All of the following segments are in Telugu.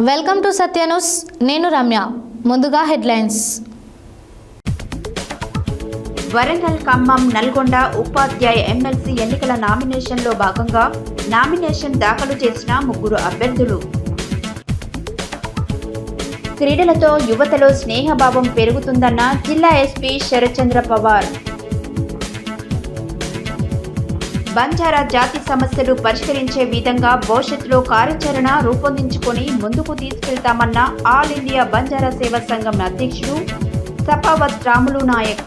Welcome to Satya news. నేను రమ్య. ముందుగా హెడ్లైన్స్. వరంగల్, ఖమ్మం, నల్గొండ ఉపాధ్యాయ ఎమ్మెల్సీ ఎన్నికల నామినేషన్లో భాగంగా నామినేషన్ దాఖలు చేసిన 3 అభ్యర్థులు. క్రీడలతో యువతలో స్నేహభావం పెరుగుతుందన్న జిల్లా ఎస్పీ శరత్చంద్ర పవార్. బంజారా జాతి సమస్యలు పరిష్కరించే విధంగా భవిష్యత్తులో కార్యాచరణ రూపొందించుకొని ముందుకు తీసుకెళ్తామన్న ఆల్ ఇండియా బంజారా సేవా సంఘం అధ్యక్షుడు సపావత్ రాములు నాయక్.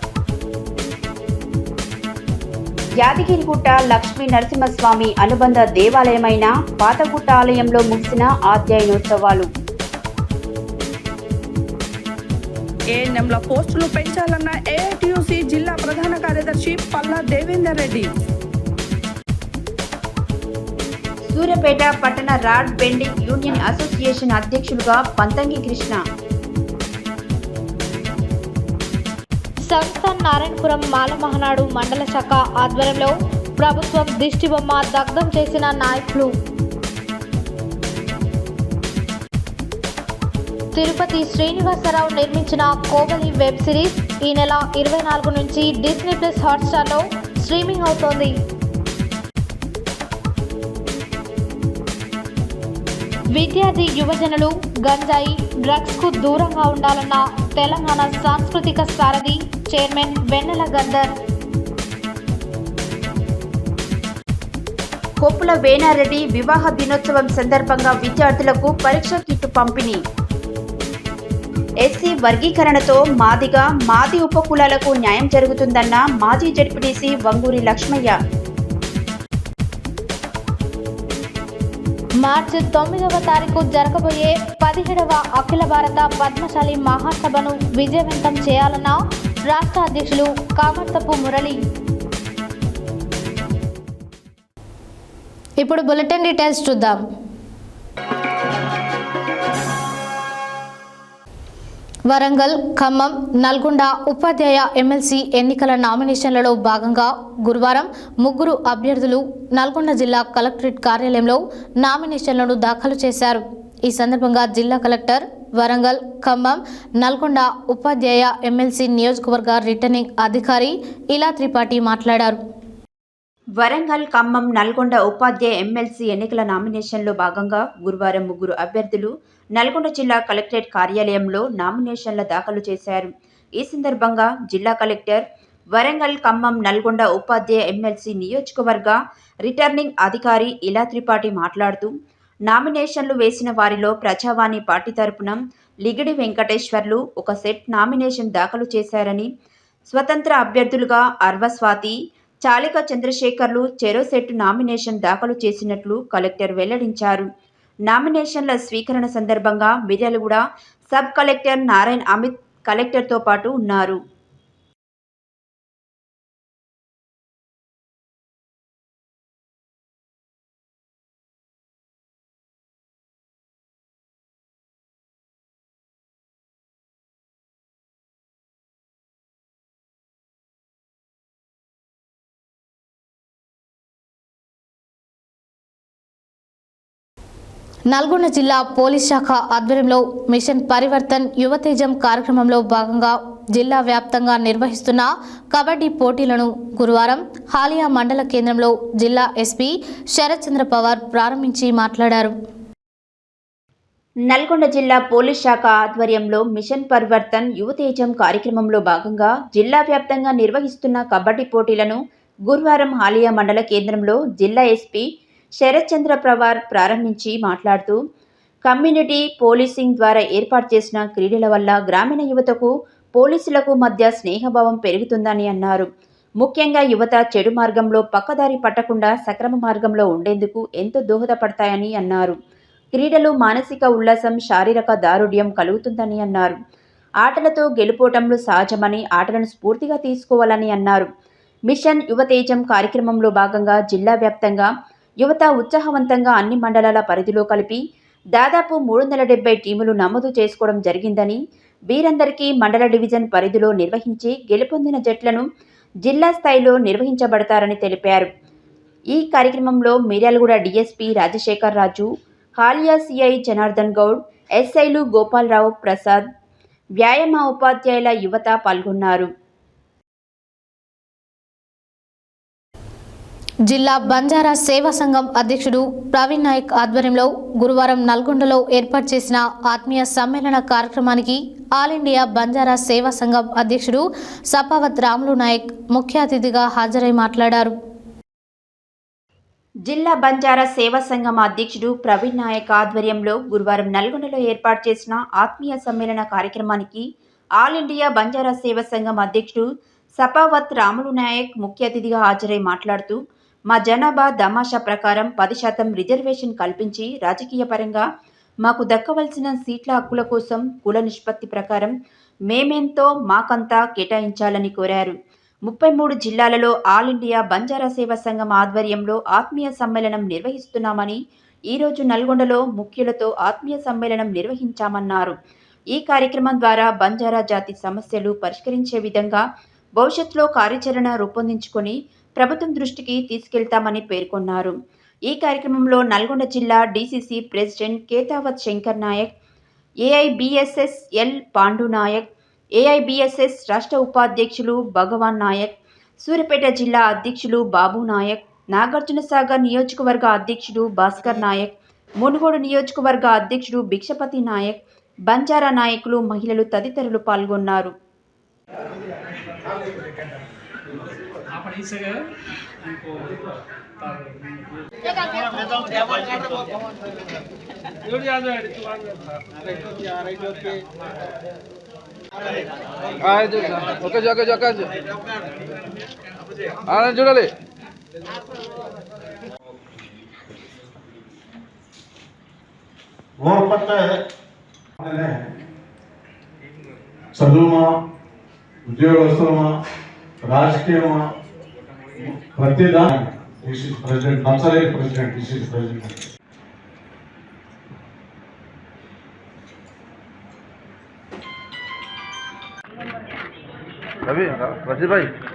యాదగిరిగుట్ట లక్ష్మీ నరసింహస్వామి అనుబంధ దేవాలయమైన పాతగుట్ట ఆలయంలో ముగిసిన అధ్యయనోత్సవాలు. ఏఎన్ఎంల పోస్టులు పెంచాలన్న ఏఐటియుసి జిల్లా ప్రధాన కార్యదర్శి పల్లా దేవేందర్ రెడ్డి. సూర్యాపేట పట్టణ రాడ్ బెండింగ్ యూనియన్ అసోసియేషన్ అధ్యక్షులుగా పంతంగి కృష్ణ. సంస్థ నారాయణపురం మాల మహనాడు మండల శాఖ ఆధ్వర్యంలో ప్రభుత్వం దిష్టిబొమ్మ దగ్ధం చేసిన నాయకులు. తిరుపతి శ్రీనివాసరావు నిర్మించిన కోవలి వెబ్ సిరీస్ ఈ నెల 24 నుంచి డిస్నీ ప్లస్ హాట్స్టార్లో స్ట్రీమింగ్ అవుతోంది. విద్యార్థి యువజనులు గంజాయి, డ్రగ్స్ కు దూరంగా ఉండాలన్న తెలంగాణ సాంస్కృతిక సారథి చైర్మన్ వెన్నెల గద్దర్. కొప్పుల వేణారెడ్డి వివాహ దినోత్సవం సందర్భంగా విద్యార్థులకు పరీక్ష కిట్టు పంపిణీ. ఎస్సీ వర్గీకరణతో మాది ఉపకులాలకు న్యాయం జరుగుతుందన్న మాజీ జడ్పీటీసీ వంగూరి లక్ష్మయ్య. మార్చి 9వ తారీఖు జరగబోయే 17వ అఖిల భారత పద్మశాలి మహాసభను విజయవంతం చేయాలన్న రాష్ట్ర అధ్యక్షులు కామర్తపు మురళి. ఇప్పుడు బులెటిన్ డీటెయిల్స్ చూద్దాం. వరంగల్, ఖమ్మం, నల్గొండ ఉపాధ్యాయ ఎమ్మెల్సీ ఎన్నికల నామినేషన్లలో భాగంగా గురువారం 3 అభ్యర్థులు నల్గొండ జిల్లా కలెక్టరేట్ కార్యాలయంలో నామినేషన్లను దాఖలు చేశారు. ఈ సందర్భంగా జిల్లా కలెక్టర్ వరంగల్, ఖమ్మం, నల్గొండ ఉపాధ్యాయ ఎమ్మెల్సీ నియోజకవర్గ రిటర్నింగ్ అధికారి ఇలా త్రిపాఠి మాట్లాడారు. వరంగల్, ఖమ్మం, నల్గొండ ఉపాధ్యాయ ఎమ్మెల్సీ ఎన్నికల నామినేషన్లో భాగంగా గురువారం 3 అభ్యర్థులు నల్గొండ జిల్లా కలెక్టరేట్ కార్యాలయంలో నామినేషన్ల దాఖలు చేశారు. ఈ సందర్భంగా జిల్లా కలెక్టర్ వరంగల్, ఖమ్మం, నల్గొండ ఉపాధ్యాయ ఎమ్మెల్సీ నియోజకవర్గ రిటర్నింగ్ అధికారి ఇలా త్రిపాఠి మాట్లాడుతూ నామినేషన్లు వేసిన వారిలో ప్రజావాణి పార్టీ తరపున లిగిడి వెంకటేశ్వర్లు ఒక సెట్ నామినేషన్ దాఖలు చేశారని, స్వతంత్ర అభ్యర్థులుగా అర్వస్వాతి, చాలిక చంద్రశేఖర్లు చెరో సెట్ నామినేషన్ దాఖలు చేసినట్లు కలెక్టర్ వెల్లడించారు. నామినేషన్ల స్వీకరణ సందర్భంగా మిర్యాలగూడ సబ్ కలెక్టర్ నారాయణ్ అమిత్ కలెక్టర్తో పాటు ఉన్నారు. నల్గొండ జిల్లా పోలీస్ శాఖ ఆధ్వర్యంలో మిషన్ పరివర్తన్ యువతేజం కార్యక్రమంలో భాగంగా జిల్లా వ్యాప్తంగా నిర్వహిస్తున్న కబడ్డీ పోటీలను గురువారం హాలియా మండల కేంద్రంలో జిల్లా ఎస్పీ శరత్చంద్ర పవార్ ప్రారంభించి మాట్లాడారు. నల్గొండ జిల్లా పోలీస్ శాఖ ఆధ్వర్యంలో మిషన్ పరివర్తన్ యువతేజం కార్యక్రమంలో భాగంగా జిల్లా వ్యాప్తంగా నిర్వహిస్తున్న కబడ్డీ పోటీలను గురువారం హాలియా మండల కేంద్రంలో జిల్లా ఎస్పీ శరత్చంద్ర పవార్ ప్రారంభించి మాట్లాడుతూ కమ్యూనిటీ పోలీసింగ్ ద్వారా ఏర్పాటు చేసిన క్రీడల వల్ల గ్రామీణ యువతకు పోలీసులకు మధ్య స్నేహభావం పెరుగుతుందని అన్నారు. ముఖ్యంగా యువత చెడు మార్గంలో పక్కదారి పట్టకుండా సక్రమ మార్గంలో ఉండేందుకు ఎంతో దోహదపడతాయని అన్నారు. క్రీడలు మానసిక ఉల్లాసం, శారీరక దారుఢ్యం కలుగుతుందని అన్నారు. ఆటలతో గెలుపోటములు సహజమని ఆటలను స్ఫూర్తిగా తీసుకోవాలని అన్నారు. మిషన్ యువతేజం కార్యక్రమంలో భాగంగా జిల్లా వ్యాప్తంగా యువత ఉత్సాహవంతంగా అన్ని మండలాల పరిధిలో కలిపి దాదాపు 370 టీములు నమోదు చేసుకోవడం జరిగిందని, వీరందరికీ మండల డివిజన్ పరిధిలో నిర్వహించి గెలుపొందిన జట్లను జిల్లా స్థాయిలో నిర్వహించబడతారని తెలిపారు. ఈ కార్యక్రమంలో మిర్యాలగూడ డీఎస్పీ రాజశేఖర్ రాజు, హాలియా సిఐ జనార్దన్ గౌడ్, ఎస్ఐలు గోపాలరావు, ప్రసాద్, వ్యాయామ ఉపాధ్యాయుల యువత పాల్గొన్నారు. జిల్లా బంజారా సేవా సంఘం అధ్యక్షుడు ప్రవీణ్ నాయక్ ఆధ్వర్యంలో గురువారం నల్గొండలో ఏర్పాటు చేసిన ఆత్మీయ సమ్మేళన కార్యక్రమానికి ఆల్ ఇండియా బంజారా సేవా సంఘం అధ్యక్షుడు సపావత్ రాములు నాయక్ ముఖ్య అతిథిగా హాజరై మాట్లాడారు. జిల్లా బంజారా సేవా సంఘం అధ్యక్షుడు ప్రవీణ్ నాయక్ ఆధ్వర్యంలో గురువారం నల్గొండలో ఏర్పాటు చేసిన ఆత్మీయ సమ్మేళన కార్యక్రమానికి ఆల్ ఇండియా బంజారా సేవా సంఘం అధ్యక్షుడు సపావత్ రాములు నాయక్ ముఖ్య అతిథిగా హాజరై మాట్లాడుతూ, మా జనాభా దమాషా ప్రకారం 10% రిజర్వేషన్ కల్పించి రాజకీయ పరంగా మాకు దక్కవలసిన సీట్ల హక్కుల కోసం కుల నిష్పత్తి ప్రకారం మేమెంతో మాకంతా కేటాయించాలని కోరారు. 33 జిల్లాలలో ఆల్ ఇండియా బంజారా సేవా సంఘం ఆధ్వర్యంలో ఆత్మీయ సమ్మేళనం నిర్వహిస్తున్నామని, ఈరోజు నల్గొండలో ముఖ్యులతో ఆత్మీయ సమ్మేళనం నిర్వహించామన్నారు. ఈ కార్యక్రమం ద్వారా బంజారా జాతి సమస్యలు పరిష్కరించే విధంగా భవిష్యత్తులో కార్యాచరణ రూపొందించుకొని ప్రభుత్వం దృష్టికి తీసుకెళ్తామని పేర్కొన్నారు. ఈ కార్యక్రమంలో నల్గొండ జిల్లా DCC president Ketavath Shankar Naik, AIBSS L Pandu Naik, AIBSS రాష్ట్ర ఉపాధ్యక్షులు భగవాన్ నాయక్, సూర్యాపేట జిల్లా అధ్యక్షులు బాబు నాయక్, నాగార్జునసాగర్ నియోజకవర్గ అధ్యక్షుడు భాస్కర్ నాయక్, మునుగోడు నియోజకవర్గ అధ్యక్షుడు భిక్షపతి నాయక్, బంజారా నాయకులు, మహిళలు తదితరులు పాల్గొన్నారు. చూడాలి. చదువుమా, ఉద్యోగస్తులమా, రాజకీయమా, ప్రతిదా ప్రెసిడెంట్ నచ్చలేదు. ప్రెసిడెంట్ డిసిసి ప్రెసిడెంట్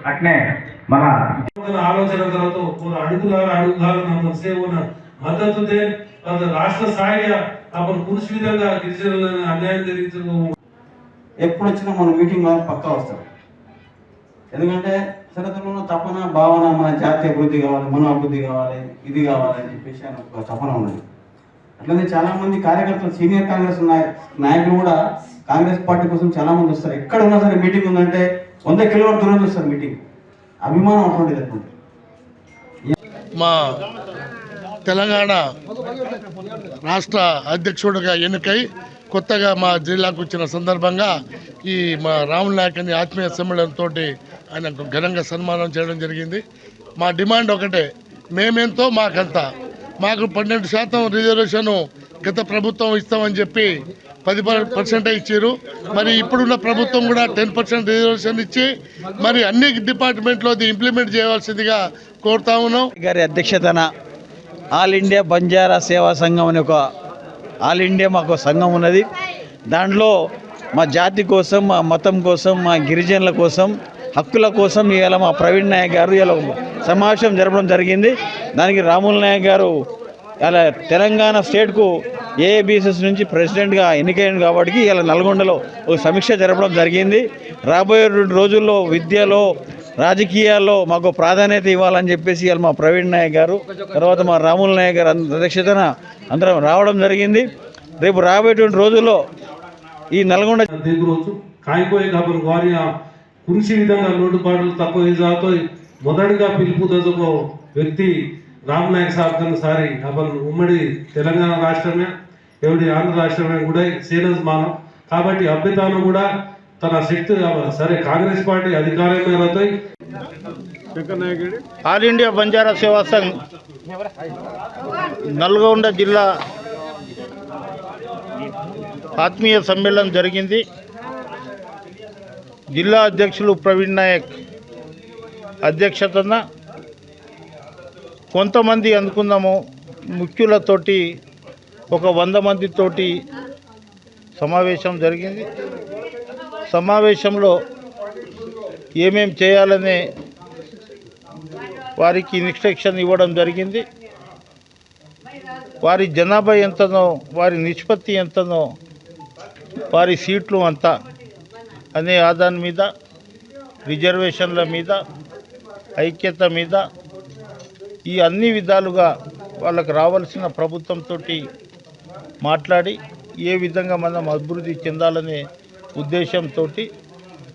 అట్నే మన ఆలోచన తర్వాత అడుగుదారు మద్దతు రాష్ట్ర స్థాయిగా అప్పుడు పురుష విధంగా గిరిజనులను అన్యాయం జరిగించడం. ఎప్పుడు వచ్చినా మన మీటింగ్ పక్కా వస్తారు. ఎందుకంటే సరతలో తపన భావన మన జాతీయ అభివృద్ధి కావాలి, మన అభివృద్ధి కావాలి, ఇది కావాలి అని చెప్పేసి ఆయన ఒక తపన ఉన్నది. అట్లనే చాలా మంది కార్యకర్తలు, సీనియర్ కాంగ్రెస్ నాయకులు కూడా కాంగ్రెస్ పార్టీ కోసం చాలా మంది వస్తారు. ఎక్కడ ఉన్నా సరే మీటింగ్ ఉందంటే 100 కిలోమీటర్ దూరం చూస్తారు మీటింగ్. అభిమానం అటువంటిది. అటువంటి మా తెలంగాణ రాష్ట్ర అధ్యక్షుడిగా ఎన్నికై కొత్తగా మా జిల్లాకు వచ్చిన సందర్భంగా ఈ మా రాములు నాయకుని ఆత్మీయ సమ్మేళనంతో ఆయనకు ఘనంగా సన్మానం చేయడం జరిగింది. మా డిమాండ్ ఒకటే, మేమెంతో మాకంతా. మాకు 12% రిజర్వేషన్ గత ప్రభుత్వం ఇస్తామని చెప్పి 10% ఇచ్చారు. మరి ఇప్పుడున్న ప్రభుత్వం కూడా 10% రిజర్వేషన్ ఇచ్చి మరి అన్ని డిపార్ట్మెంట్లో ఇంప్లిమెంట్ చేయవలసిందిగా కోరుతా ఉన్నాం. గారి అధ్యక్షతన ఆల్ ఇండియా బంజారా సేవా సంఘం అనే ఒక ఆల్ ఇండియా మాకు సంఘం ఉన్నది. దాంట్లో మా జాతి కోసం, మా మతం కోసం, మా గిరిజనుల కోసం, హక్కుల కోసం ఇవాళ మా ప్రవీణ్ నాయక్ గారు ఇలా సమావేశం జరపడం జరిగింది. దానికి రాములు నాయక్ గారు ఇలా తెలంగాణ స్టేట్కు ఏఐబీఎస్ఎస్ నుంచి ప్రెసిడెంట్గా ఎన్నికైంది కాబట్టి ఇలా నల్గొండలో ఒక సమీక్ష జరపడం జరిగింది. రాబోయే రోజుల్లో విద్యలో, రాజకీయాల్లో మాకు ప్రాధాన్యత ఇవ్వాలని చెప్పేసి ఇలా మా ప్రవీణ్ నాయక్ గారు, తర్వాత మా రాములు నాయక్ గారు అధ్యక్షతన అందరం రావడం జరిగింది. రేపు రాబోయేటువంటి రోజుల్లో ఈ నల్గొండ కృషి విధంగా లోటుపాట్లు తక్కువ జాతో మొదటిగా పిలుపు దొరకో వ్యక్తి రామ్ నాయక్ సాబ్ కన్నా సారి अपन ఉమ్మడి తెలంగాణ రాష్ట్రమే ఎవరి ఆంధ్ర రాష్ట్రమే కూడా సేనస్ మానం కాబట్టి అభ్యతాను కూడా తన శక్తి సరే కాంగ్రెస్ పార్టీ అధికారంలో రతాయి. ఆల్ ఇండియా బంజారా సేవా సంఘ్ నల్గొండ జిల్లా ఆత్మీయ సమ్మేళనం జరిగింది. జిల్లా అధ్యక్షులు ప్రవీణ్ నాయక్ అధ్యక్షతన కొంతమంది అనుకున్నాము, ముఖ్యులతోటి ఒక 100 మందితోటి సమావేశం జరిగింది. సమావేశంలో ఏమేం చేయాలనే వారికి ఇన్స్ట్రక్షన్ ఇవ్వడం జరిగింది. వారి జనాభా ఎంతనో, వారి నిష్పత్తి ఎంతనో, వారి సీట్లు అంత అనే ఆధారం మీద, రిజర్వేషన్ల మీద, ఐక్యత మీద, ఈ అన్ని విధాలుగా వాళ్ళకు రావాల్సిన ప్రభుత్వంతో మాట్లాడి ఏ విధంగా మనం అభివృద్ధి చెందాలనే ఉద్దేశంతో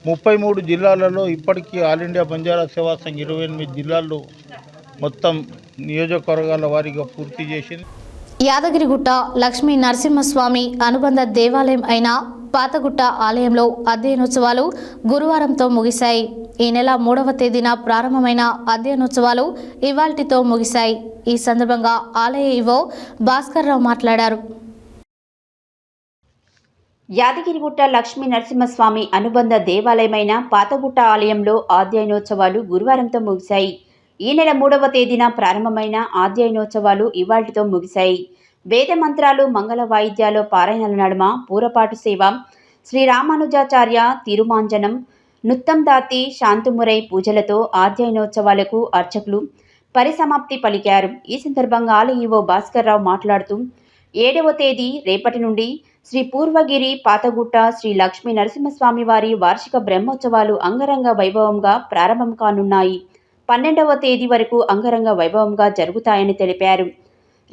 33 జిల్లాలలో ఇప్పటికీ ఆల్ ఇండియా బంజారా సేవా సంఘ్ 28 జిల్లాల్లో మొత్తం నియోజకవర్గాల వారీగా పూర్తి చేసింది. యాదగిరిగుట్ట లక్ష్మీ నరసింహస్వామి అనుబంధ దేవాలయం అయిన పాతగుట్ట ఆలయంలో అధ్యయనోత్సవాలు గురువారంతో ముగిశాయి. ఈ నెల 3వ తేదీన ప్రారంభమైన అధ్యయనోత్సవాలు ఇవాల్టితో ముగిశాయి. ఈ సందర్భంగా ఆలయ ఈవో భాస్కర్ రావు మాట్లాడారు. యాదగిరిగుట్ట లక్ష్మీ నరసింహస్వామి అనుబంధ దేవాలయమైన పాతగుట్ట ఆలయంలో అధ్యయనోత్సవాలు గురువారంతో ముగిశాయి. ఈ నెల 3వ తేదీన ప్రారంభమైన అధ్యయనోత్సవాలు ఇవాల్టితో ముగిశాయి. వేద మంత్రాలు, మంగళ వాయిద్యాలు, పారాయణల నడుమ పూరపాటు సేవ, శ్రీ రామానుజాచార్య తిరుమాంజనం, నుత్తందాతి, శాంతుమురై పూజలతో అధ్యయనోత్సవాలకు అర్చకులు పరిసమాప్తి పలికారు. ఈ సందర్భంగా ఆలయ ఈవో భాస్కర్ రావు మాట్లాడుతూ 7వ తేదీ రేపటి నుండి శ్రీ పూర్వగిరి పాతగుట్ట శ్రీ లక్ష్మీ నరసింహస్వామి వారి వార్షిక బ్రహ్మోత్సవాలు అంగరంగ వైభవంగా ప్రారంభం కానున్నాయి. 12వ తేదీ వరకు అంగరంగ వైభవంగా జరుగుతాయని తెలిపారు.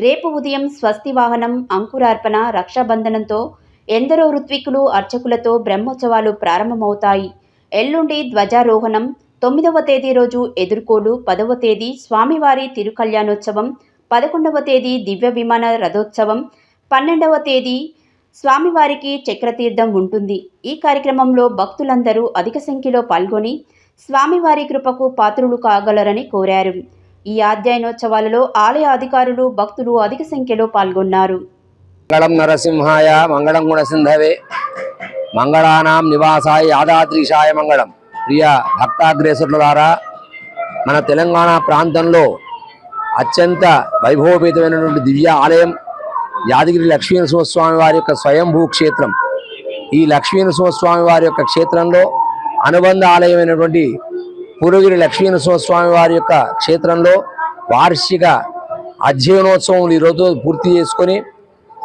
రేపు ఉదయం స్వస్తి వాహనం, అంకురార్పణ, రక్షాబంధనంతో ఎందరో ఋత్వికులు, అర్చకులతో బ్రహ్మోత్సవాలు ప్రారంభమవుతాయి. ఎల్లుండి ధ్వజారోహణం, 9వ తేదీ రోజు ఎదుర్కోలు, 10వ తేదీ స్వామివారి తిరుకల్యాణోత్సవం, 11వ తేదీ దివ్య విమాన రథోత్సవం, 12వ తేదీ స్వామివారికి చక్రతీర్థం ఉంటుంది. ఈ కార్యక్రమంలో భక్తులందరూ అధిక సంఖ్యలో పాల్గొని స్వామివారి కృపకు పాత్రులు కాగలరని కోరారు. ఈ అధ్యయనోత్సవాలలో ఆలయ అధికారులు, భక్తులు అధిక సంఖ్యలో పాల్గొన్నారు. మంగళం నరసింహాయ మంగళం గుణసింధవే మంగళానాం నివాసాయ యాదాద్రీశాయ మంగళం. ప్రియ భక్తాగ్రేసరులారా, మన తెలంగాణ ప్రాంతంలో అత్యంత వైభవపేతమైనటువంటి దివ్య ఆలయం యాదగిరి లక్ష్మీనరసింహస్వామి వారి యొక్క స్వయంభూ క్షేత్రం. ఈ లక్ష్మీనరసింహస్వామి వారి యొక్క క్షేత్రంలో అనుబంధ ఆలయమైనటువంటి పూర్వగిరి లక్ష్మీనరసింహస్వామి వారి యొక్క క్షేత్రంలో వార్షిక అధ్యయనోత్సవం ఈరోజు పూర్తి చేసుకొని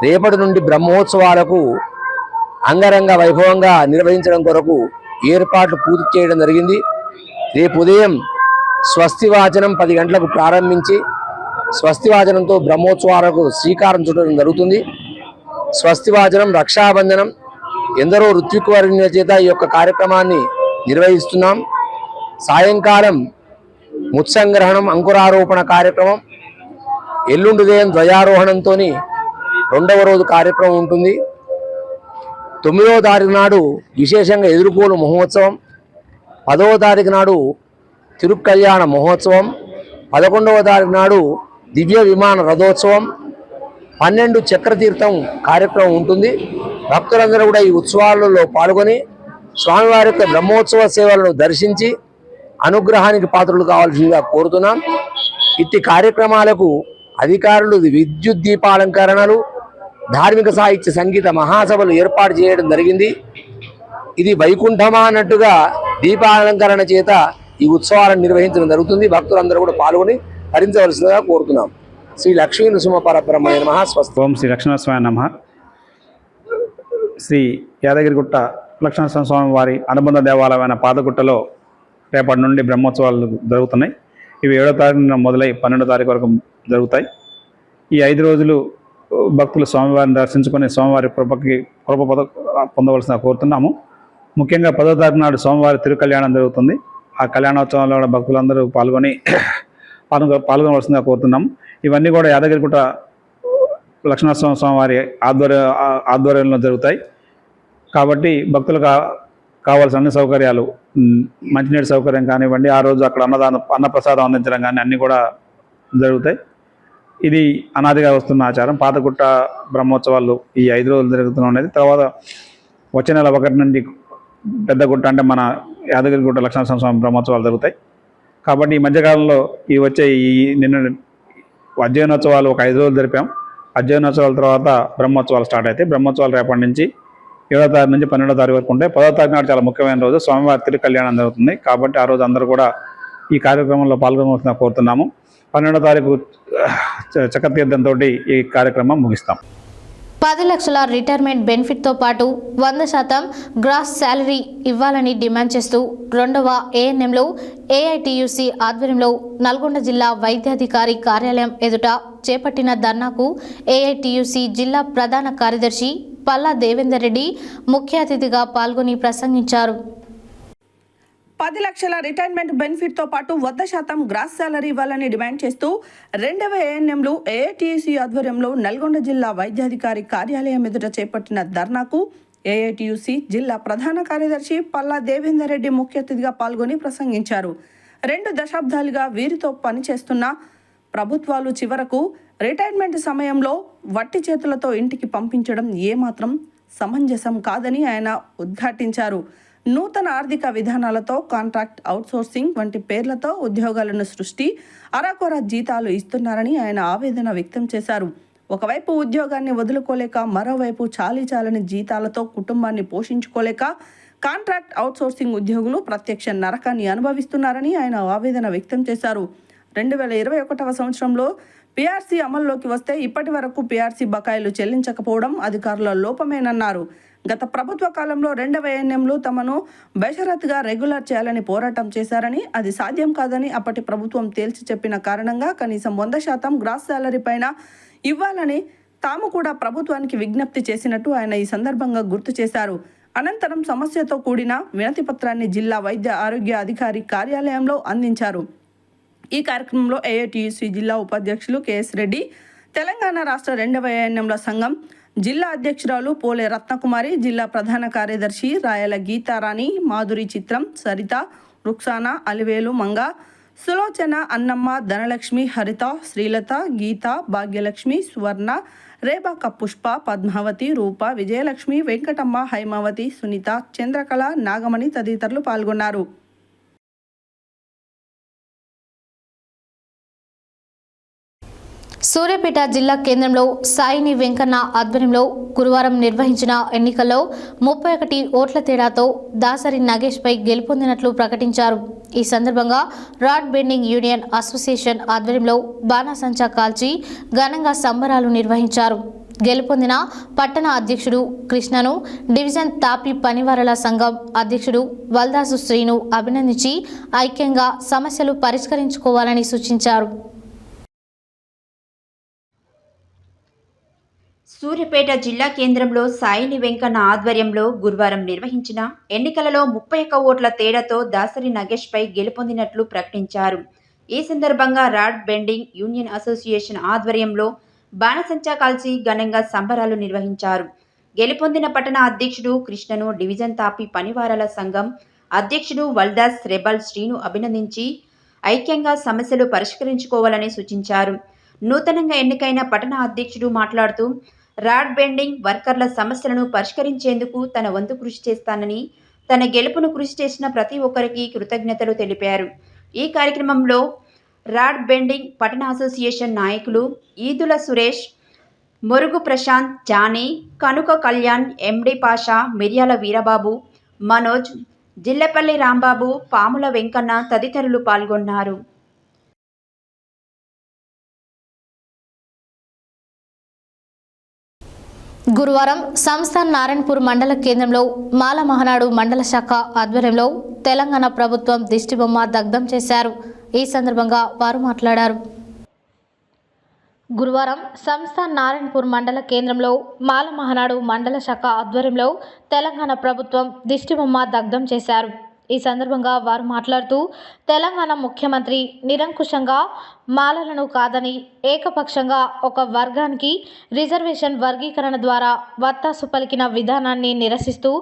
రేపటి నుండి బ్రహ్మోత్సవాలకు అంగరంగ వైభవంగా నిర్వహించడం కొరకు ఏర్పాట్లు పూర్తి చేయడం జరిగింది. రేపు ఉదయం స్వస్తి వాచనం 10 గంటలకు ప్రారంభించి స్వస్తి వాచనంతో బ్రహ్మోత్సవాలకు శ్రీకారం చుట్టడం జరుగుతుంది. స్వస్తి వాచనం, రక్షాబంధనం, ఎందరో ఋత్వికవర్ణుల చేత ఈ యొక్క కార్యక్రమాన్ని నిర్వహిస్తున్నాం. సాయంకాలం ముత్సంగ్రహణం, అంకురారోపణ కార్యక్రమం, ఎల్లుండి ఉదయం ధ్వజారోహణంతో 2వ రోజు కార్యక్రమం ఉంటుంది. 9వ తారీఖు నాడు విశేషంగా ఎదుర్కోలు మహోత్సవం, 10వ తారీఖు నాడు తిరుకల్యాణ మహోత్సవం, 11వ తారీఖు నాడు దివ్య విమాన రథోత్సవం, 12 చక్రతీర్థం కార్యక్రమం ఉంటుంది. భక్తులందరూ కూడా ఈ ఉత్సవాలలో పాల్గొని స్వామివారి యొక్క బ్రహ్మోత్సవ సేవలను దర్శించి అనుగ్రహానికి పాత్రలు కావాల్సిందిగా కోరుతున్నాం. ఇట్టి కార్యక్రమాలకు అధికారులు విద్యుత్ దీపాలంకరణలు, ధార్మిక సాహిత్య సంగీత మహాసభలు ఏర్పాటు చేయడం జరిగింది. ఇది వైకుంఠమా అన్నట్టుగా దీపాలంకరణ చేత ఈ ఉత్సవాలను నిర్వహించడం జరుగుతుంది. భక్తులందరూ కూడా పాల్గొని హరించవలసిందిగా కోరుతున్నాం. శ్రీ లక్ష్మీ నృసింహ పరబ్రహ్మణ్య నమః. స్వస్తి. ఓం శ్రీ లక్ష్మీనరసింహాయ నమః. శ్రీ యాదగిరిగుట్ట లక్ష్మీనరసింహస్వామి వారి అనుబంధ దేవాలయమైన పాతగుట్టలో రేపటి నుండి బ్రహ్మోత్సవాలు జరుగుతున్నాయి. ఇవి 7వ తారీఖున మొదలై 12వ తారీఖు వరకు జరుగుతాయి. ఈ 5 రోజులు భక్తులు స్వామివారిని దర్శించుకొని స్వామివారి కృప పొందవలసిన కోరుతున్నాము. ముఖ్యంగా 10వ తారీఖు నాడు స్వామివారి తిరుకల్యాణం జరుగుతుంది. ఆ కళ్యాణోత్సవంలో కూడా భక్తులందరూ పాల్గొనవలసిందిగా కోరుతున్నాము. ఇవన్నీ కూడా యాదగిరిగుట్ట లక్ష్మీనరసింహస్వామి వారి ఆధ్వర్యంలో జరుగుతాయి. కాబట్టి భక్తులకు కావాల్సిన అన్ని సౌకర్యాలు, మంచినీటి సౌకర్యం కానివ్వండి, ఆ రోజు అక్కడ అన్నప్రసాదం అందించడం కానీ అన్నీ కూడా జరుగుతాయి. ఇది అనాదిగా వస్తున్న ఆచారం. పాతగుట్ట బ్రహ్మోత్సవాలు ఈ 5 రోజులు జరుగుతున్నది. తర్వాత వచ్చే నెల 1 నుండి పెద్దగుట్ట అంటే మన యాదగిరిగుట్ట లక్ష్మీనరసింహస్వామి బ్రహ్మోత్సవాలు జరుగుతాయి. కాబట్టి ఈ మధ్యకాలంలో నిన్న అధ్యయనోత్సవాలు ఒక 5 రోజులు జరిపాం. అధ్యయనోత్సవాల తర్వాత బ్రహ్మోత్సవాలు స్టార్ట్ అవుతాయి. బ్రహ్మోత్సవాలు రేపటి నుంచి 7వ తారీఖు నుంచి 12వ తారీఖు వరకు ఉంటాయి. 10వ తారీఖు నాడు చాలా ముఖ్యమైన రోజు, స్వామివారి తిరు కళ్యాణం జరుగుతుంది. కాబట్టి ఆ రోజు అందరూ కూడా ఈ కార్యక్రమంలో పాల్గొనవలసిన కోరుతున్నాము. 12వ తారీఖు చక్కతీర్థంతో ఈ కార్యక్రమం ముగిస్తాం. 10 లక్షల రిటైర్మెంట్ బెనిఫిట్తో పాటు 100% గ్రాస్ శాలరీ ఇవ్వాలని డిమాండ్ చేస్తూ 2వ ఏఎన్ఎంలో ఏఐటియుసి ఆధ్వర్యంలో నల్గొండ జిల్లా వైద్యాధికారి కార్యాలయం ఎదుట చేపట్టిన ధర్నాకు ఏఐటియుసి జిల్లా ప్రధాన కార్యదర్శి పల్లా దేవేందర్ రెడ్డి ముఖ్య అతిథిగా పాల్గొని ప్రసంగించారు. 10 లక్షల రిటైర్మెంట్ బెనిఫిట్తో పాటు 100% గ్రాస్ శాలరీ ఇవ్వాలని డిమాండ్ చేస్తూ 2వ ఏఎన్ఎంలు ఏఐటియుసి ఆధ్వర్యంలో నల్గొండ జిల్లా వైద్యాధికారి కార్యాలయం ఎదుట చేపట్టిన ధర్నాకు ఏఐటియుసి జిల్లా ప్రధాన కార్యదర్శి పల్లా దేవేందర్ రెడ్డి ముఖ్య అతిథిగా పాల్గొని ప్రసంగించారు. 2 దశాబ్దాలుగా వీరితో పనిచేస్తున్న ప్రభుత్వాలు చివరకు రిటైర్మెంట్ సమయంలో వట్టి చేతులతో ఇంటికి పంపించడం ఏమాత్రం సమంజసం కాదని ఆయన ఉద్ఘాటించారు. నూతన ఆర్థిక విధానాలతో కాంట్రాక్ట్ అవుట్సోర్సింగ్ వంటి పేర్లతో ఉద్యోగాలను సృష్టి అరాకొర జీతాలు ఇస్తున్నారని ఆయన ఆవేదన వ్యక్తం చేశారు. ఒకవైపు ఉద్యోగాన్ని వదులుకోలేక మరోవైపు చాలీచాలని జీతాలతో కుటుంబాన్ని పోషించుకోలేక కాంట్రాక్ట్ అవుట్సోర్సింగ్ ఉద్యోగులు ప్రత్యక్ష నరకాన్ని అనుభవిస్తున్నారని ఆయన ఆవేదన వ్యక్తం చేశారు. 2021వ సంవత్సరంలో పీఆర్సీ అమల్లోకి వస్తే ఇప్పటి వరకు పీఆర్సీ బకాయిలు చెల్లించకపోవడం అధికారుల లోపమేనన్నారు. గత ప్రభుత్వ కాలంలో 2వ ఏఎన్ఎంలు తమను బేషరతుగా రెగ్యులర్ చేయాలని పోరాటం చేశారని, అది సాధ్యం కాదని అప్పటి ప్రభుత్వం తేల్చి చెప్పిన కారణంగా కనీసం 100% గ్రాస్ శాలరీ పైన ఇవ్వాలని తాము కూడా ప్రభుత్వానికి విజ్ఞప్తి చేసినట్టు ఆయన ఈ సందర్భంగా గుర్తు చేశారు. అనంతరం సమస్యతో కూడిన వినతి పత్రాన్ని జిల్లా వైద్య ఆరోగ్య అధికారి కార్యాలయంలో అందించారు. ఈ కార్యక్రమంలో ఏఐటియుసి జిల్లా ఉపాధ్యక్షులు కెఎస్ రెడ్డి, తెలంగాణ రాష్ట్ర 2వ ఏఎన్ఎంల సంఘం జిల్లా అధ్యక్షురాలు పోలే రత్నకుమారి, జిల్లా ప్రధాన కార్యదర్శి రాయల గీతారాణి, మాధురి చిత్రం, సరిత, రుక్సానా, అలివేలు మంగ, సులోచన, అన్నమ్మ, ధనలక్ష్మి, హరిత, శ్రీలత, గీత, భాగ్యలక్ష్మి, సువర్ణ, రేబాక పుష్ప, పద్మావతి, రూప, విజయలక్ష్మి, వెంకటమ్మ, హైమావతి, సునీత, చంద్రకళ, నాగమణి తదితరులు పాల్గొన్నారు. సూర్యాపేట జిల్లా కేంద్రంలో సాయిని వెంకన్న ఆధ్వర్యంలో గురువారం నిర్వహించిన ఎన్నికల్లో 31 ఓట్ల తేడాతో దాసరి నగేష్పై గెలుపొందినట్లు ప్రకటించారు. ఈ సందర్భంగా రాడ్ బెండింగ్ యూనియన్ అసోసియేషన్ ఆధ్వర్యంలో బాణాసంచా కాల్చి ఘనంగా సంబరాలు నిర్వహించారు. గెలుపొందిన పట్టణ అధ్యక్షుడు కృష్ణను, డివిజన్ తాపి పనివారల సంఘం అధ్యక్షుడు వల్దాసు శ్రీను అభినందించి ఐక్యంగా సమస్యలు పరిష్కరించుకోవాలని సూచించారు. సూర్యాపేట జిల్లా కేంద్రంలో సాయిని వెంకన్న ఆధ్వర్యంలో గురువారం నిర్వహించిన ఎన్నికలలో 31 ఓట్ల తేడాతో దాసరి నగేష్పై గెలుపొందినట్లు ప్రకటించారు. ఈ సందర్భంగా రాడ్ బెండింగ్ యూనియన్ అసోసియేషన్ ఆధ్వర్యంలో బాణసంచా కాల్చి ఘనంగా సంబరాలు నిర్వహించారు. గెలుపొందిన పట్టణ అధ్యక్షుడు కృష్ణను, డివిజన్ తాపి పనివారల సంఘం అధ్యక్షుడు వల్దాస్ రెబల్ శ్రీను అభినందించి ఐక్యంగా సమస్యలు పరిష్కరించుకోవాలని సూచించారు. నూతనంగా ఎన్నికైన పట్టణ అధ్యక్షుడు మాట్లాడుతూ రాడ్ బెండింగ్ వర్కర్ల సమస్యలను పరిష్కరించేందుకు తన వంతు కృషి చేస్తానని, తన గెలుపును కృషి చేసిన ప్రతి ఒక్కరికి కృతజ్ఞతలు తెలిపారు. ఈ కార్యక్రమంలో రాడ్ బెండింగ్ పట్టణ అసోసియేషన్ నాయకులు ఈదుల సురేష్, మొరుగు ప్రశాంత్, జానీ, కనుక కళ్యాణ్, ఎండి పాషా, మిర్యాల వీరబాబు, మనోజ్, జిల్లపల్లి రాంబాబు, పాముల వెంకన్న తదితరులు పాల్గొన్నారు. గురువారం సంస్థాన్ నారాయణపూర్ మండల కేంద్రంలో మాల మహానాడు మండల శాఖ ఆధ్వర్యంలో తెలంగాణ ప్రభుత్వం దిష్టిబొమ్మ దగ్ధం చేశారు. ఈ సందర్భంగా వారు మాట్లాడారు. గురువారం సంస్థాన్ నారాయణపూర్ మండల కేంద్రంలో మాల మహానాడు మండల శాఖ ఆధ్వర్యంలో తెలంగాణ ప్రభుత్వం దిష్టిబొమ్మ దగ్ధం చేశారు. ఈ సందర్భంగా వారు మాట్లాడుతూ తెలంగాణ ముఖ్యమంత్రి నిరంకుశంగా మాలలను కాదని ఏకపక్షంగా ఒక వర్గానికి రిజర్వేషన్ వర్గీకరణ ద్వారా వత్తాసు పలికిన విధానాన్ని నిరసిస్తూ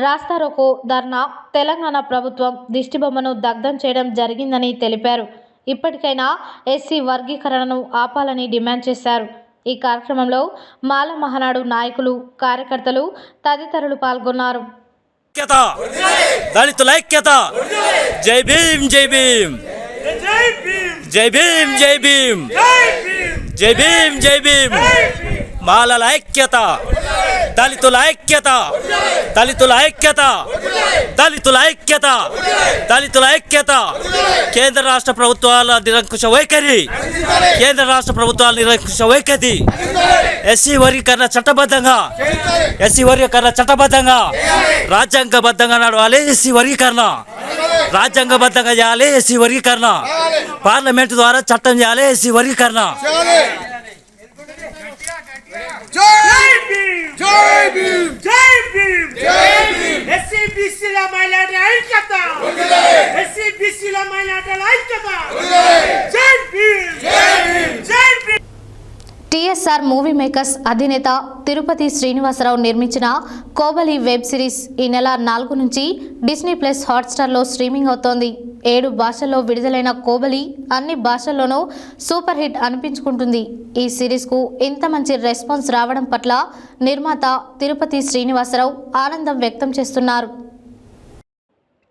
రాస్తారోకో ధర్నా తెలంగాణ ప్రభుత్వం దిష్టిబొమ్మను దగ్ధం చేయడం జరిగిందని తెలిపారు. ఇప్పటికైనా ఎస్సీ వర్గీకరణను ఆపాలని డిమాండ్ చేశారు. ఈ కార్యక్రమంలో మాల మహానాడు నాయకులు, కార్యకర్తలు తదితరులు పాల్గొన్నారు. దళితుల ఐక్యత, జై భీమ్, జై భీమ్, జై భీమ్, జై భీమ్, జై భీమ్, జై భీమ్, మాలల ఐక్యత, దళితుల ఐక్యత, దళితుల ఐక్యత, దళితుల ఐక్యత, దళితుల ఐక్యత. కేంద్ర రాష్ట్ర ప్రభుత్వాల నిరంకుశ వైఖరి, కేంద్ర రాష్ట్ర ప్రభుత్వాల నిరంకుశ వైఖరి. ఎస్సీ వర్గీకరణ చట్టబద్ధంగా, ఎస్సీ వర్గీకరణ చట్టబద్ధంగా, రాజ్యాంగబద్ధంగా నడవాలి. ఎస్సీ వర్గీకరణ రాజ్యాంగబద్ధంగా చేయాలి. ఎస్సీ వర్గీకరణ పార్లమెంటు ద్వారా చట్టం చేయాలి. ఎస్సీ వర్గీకరణ. టీఎస్ఆర్ మూవీ మేకర్స్ అధినేత తిరుపతి శ్రీనివాసరావు నిర్మించిన కోబలి వెబ్ సిరీస్ ఈ నెల 4 నుంచి డిస్నీ ప్లస్ హాట్స్టార్లో స్ట్రీమింగ్ అవుతోంది. 7 భాషల్లో విడుదలైన కోబలి అన్ని భాషల్లోనూ సూపర్ హిట్ అనిపించుకుంటుంది. ఈ సిరీస్కు ఇంత మంచి రెస్పాన్స్ రావడం పట్ల నిర్మాత తిరుపతి శ్రీనివాసరావు ఆనందం వ్యక్తం చేస్తున్నారు.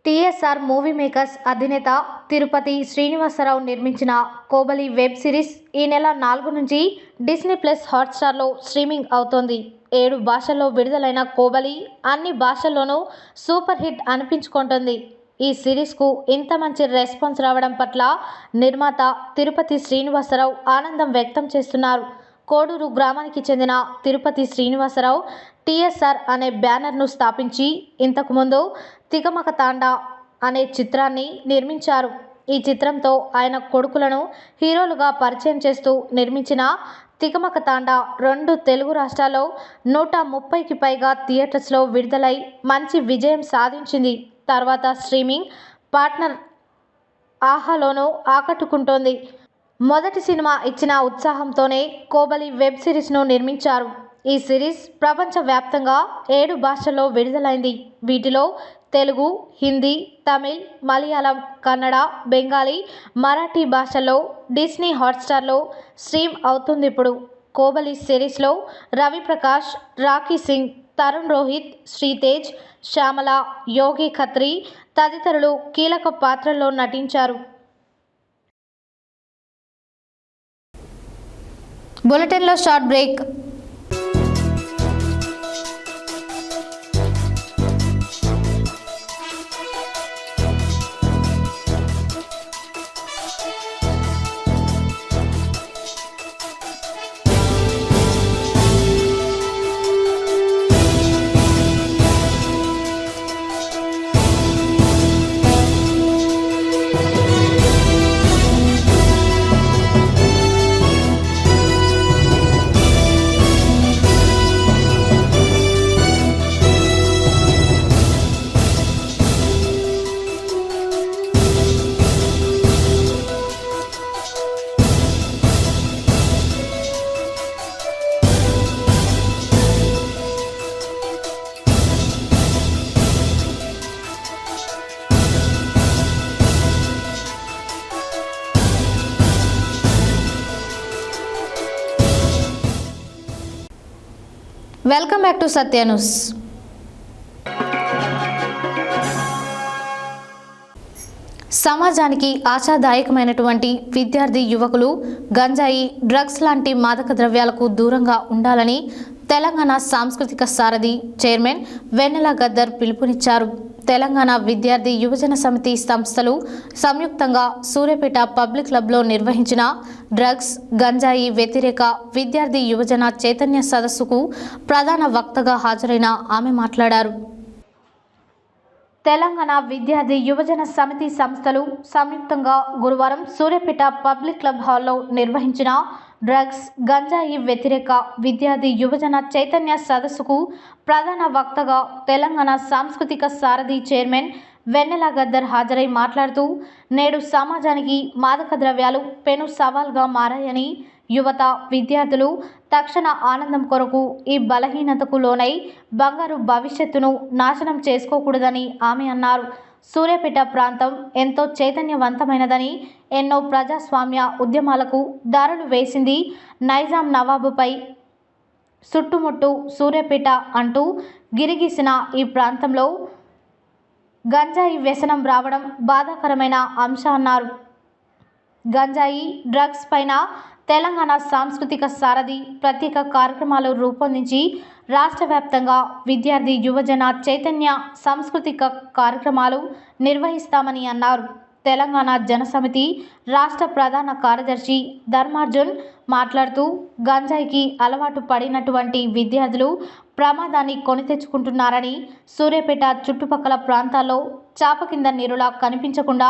టీఎస్ఆర్ మూవీ మేకర్స్ అధినేత తిరుపతి శ్రీనివాసరావు నిర్మించిన కోబలి వెబ్ సిరీస్ ఈ నెల 4 నుంచి డిస్నీ ప్లస్ హాట్స్టార్లో స్ట్రీమింగ్ అవుతోంది. 7 భాషల్లో విడుదలైన కోబలి అన్ని భాషల్లోనూ సూపర్ హిట్ అనిపించుకుంటుంది. ఈ సిరీస్కు ఇంత మంచి రెస్పాన్స్ రావడం పట్ల నిర్మాత తిరుపతి శ్రీనివాసరావు ఆనందం వ్యక్తం చేస్తున్నారు. కోడూరు గ్రామానికి చెందిన తిరుపతి శ్రీనివాసరావు టీఎస్ఆర్ అనే బ్యానర్ను స్థాపించి ఇంతకుముందు తికమక తాండా అనే చిత్రాన్ని నిర్మించారు. ఈ చిత్రంతో ఆయన కొడుకులను హీరోలుగా పరిచయం చేస్తూ నిర్మించిన తికమక తాండా 2 తెలుగు రాష్ట్రాల్లో 130కి పైగా థియేటర్స్లో విడుదలై మంచి విజయం సాధించింది. తర్వాత స్ట్రీమింగ్ పార్ట్నర్ ఆహాలోనూ ఆకట్టుకుంటోంది. మొదటి సినిమా ఇచ్చిన ఉత్సాహంతోనే కోబలి వెబ్ సిరీస్ను నిర్మించారు. ఈ సిరీస్ ప్రపంచవ్యాప్తంగా 7 భాషల్లో విడుదలైంది. వీటిలో తెలుగు, హిందీ, తమిళ్, మలయాళం, కన్నడ, బెంగాలీ, మరాఠీ భాషల్లో డిస్నీ హాట్స్టార్లో స్ట్రీమ్ అవుతుంది. ఇప్పుడు కోబలి సిరీస్లో రవిప్రకాష్, రాఖీ సింగ్, తరుణ్ రోహిత్, శ్రీతేజ్, శ్యామల, యోగి ఖత్రి తదితరులు కీలక పాత్రల్లో నటించారు. బులెటిన్లో short break. Welcome back to Satya news. సమాజానికి ఆశాదాయకమైనటువంటి విద్యార్థి యువకులు గంజాయి, డ్రగ్స్ లాంటి మాదక ద్రవ్యాలకు దూరంగా ఉండాలని తెలంగాణ సాంస్కృతిక సారథి చైర్మన్ వెన్నెల గద్దర్ పిలుపునిచ్చారు. తెలంగాణ విద్యార్థి యువజన సమితి సంస్థలు సంయుక్తంగా సూర్యాపేట పబ్లిక్ క్లబ్లో నిర్వహించిన డ్రగ్స్, గంజాయి వ్యతిరేక విద్యార్థి యువజన చైతన్య సదస్సుకు ప్రధాన వక్తగా హాజరైన ఆమె మాట్లాడారు. తెలంగాణ విద్యార్థి యువజన సమితి సంస్థలు సంయుక్తంగా గురువారం సూర్యాపేట పబ్లిక్ క్లబ్ హాల్లో నిర్వహించిన డ్రగ్స్, గంజాయి వ్యతిరేక విద్యార్థి యువజన చైతన్య సదస్సుకు ప్రధాన వక్తగా తెలంగాణ సాంస్కృతిక సారథి చైర్మన్ వెన్నెల గద్దర్ హాజరై మాట్లాడుతూ, నేడు సమాజానికి మాదక ద్రవ్యాలు పెను సవాల్గా మారాయని, యువత, విద్యార్థులు తక్షణ ఆనందం కొరకు ఈ బలహీనతకు లోనై బంగారు భవిష్యత్తును నాశనం చేసుకోకూడదని ఆమె అన్నారు. సూర్యాపేట ప్రాంతం ఎంతో చైతన్యవంతమైనదని, ఎన్నో ప్రజాస్వామ్య ఉద్యమాలకు దారులు వేసింది. నైజాం నవాబుపై చుట్టుముట్టు సూర్యాపేట అంటూ గిరిగీసిన ఈ ప్రాంతంలో గంజాయి వ్యసనం రావడం బాధాకరమైన అంశం అన్నారు. గంజాయి, డ్రగ్స్ పైన తెలంగాణ సాంస్కృతిక సారథి ప్రత్యేక కార్యక్రమాలు రూపొందించి రాష్ట్ర వ్యాప్తంగా విద్యార్థి యువజన చైతన్య సాంస్కృతిక కార్యక్రమాలు నిర్వహిస్తామని అన్నారు. తెలంగాణ జనసమితి రాష్ట్ర ప్రధాన కార్యదర్శి ధర్మార్జున్ మాట్లాడుతూ గంజాయికి అలవాటు పడినటువంటి విద్యార్థులు ప్రమాదాన్ని కొని తెచ్చుకుంటున్నారని, సూర్యాపేట చుట్టుపక్కల ప్రాంతాల్లో చాప కింద నీరులా కనిపించకుండా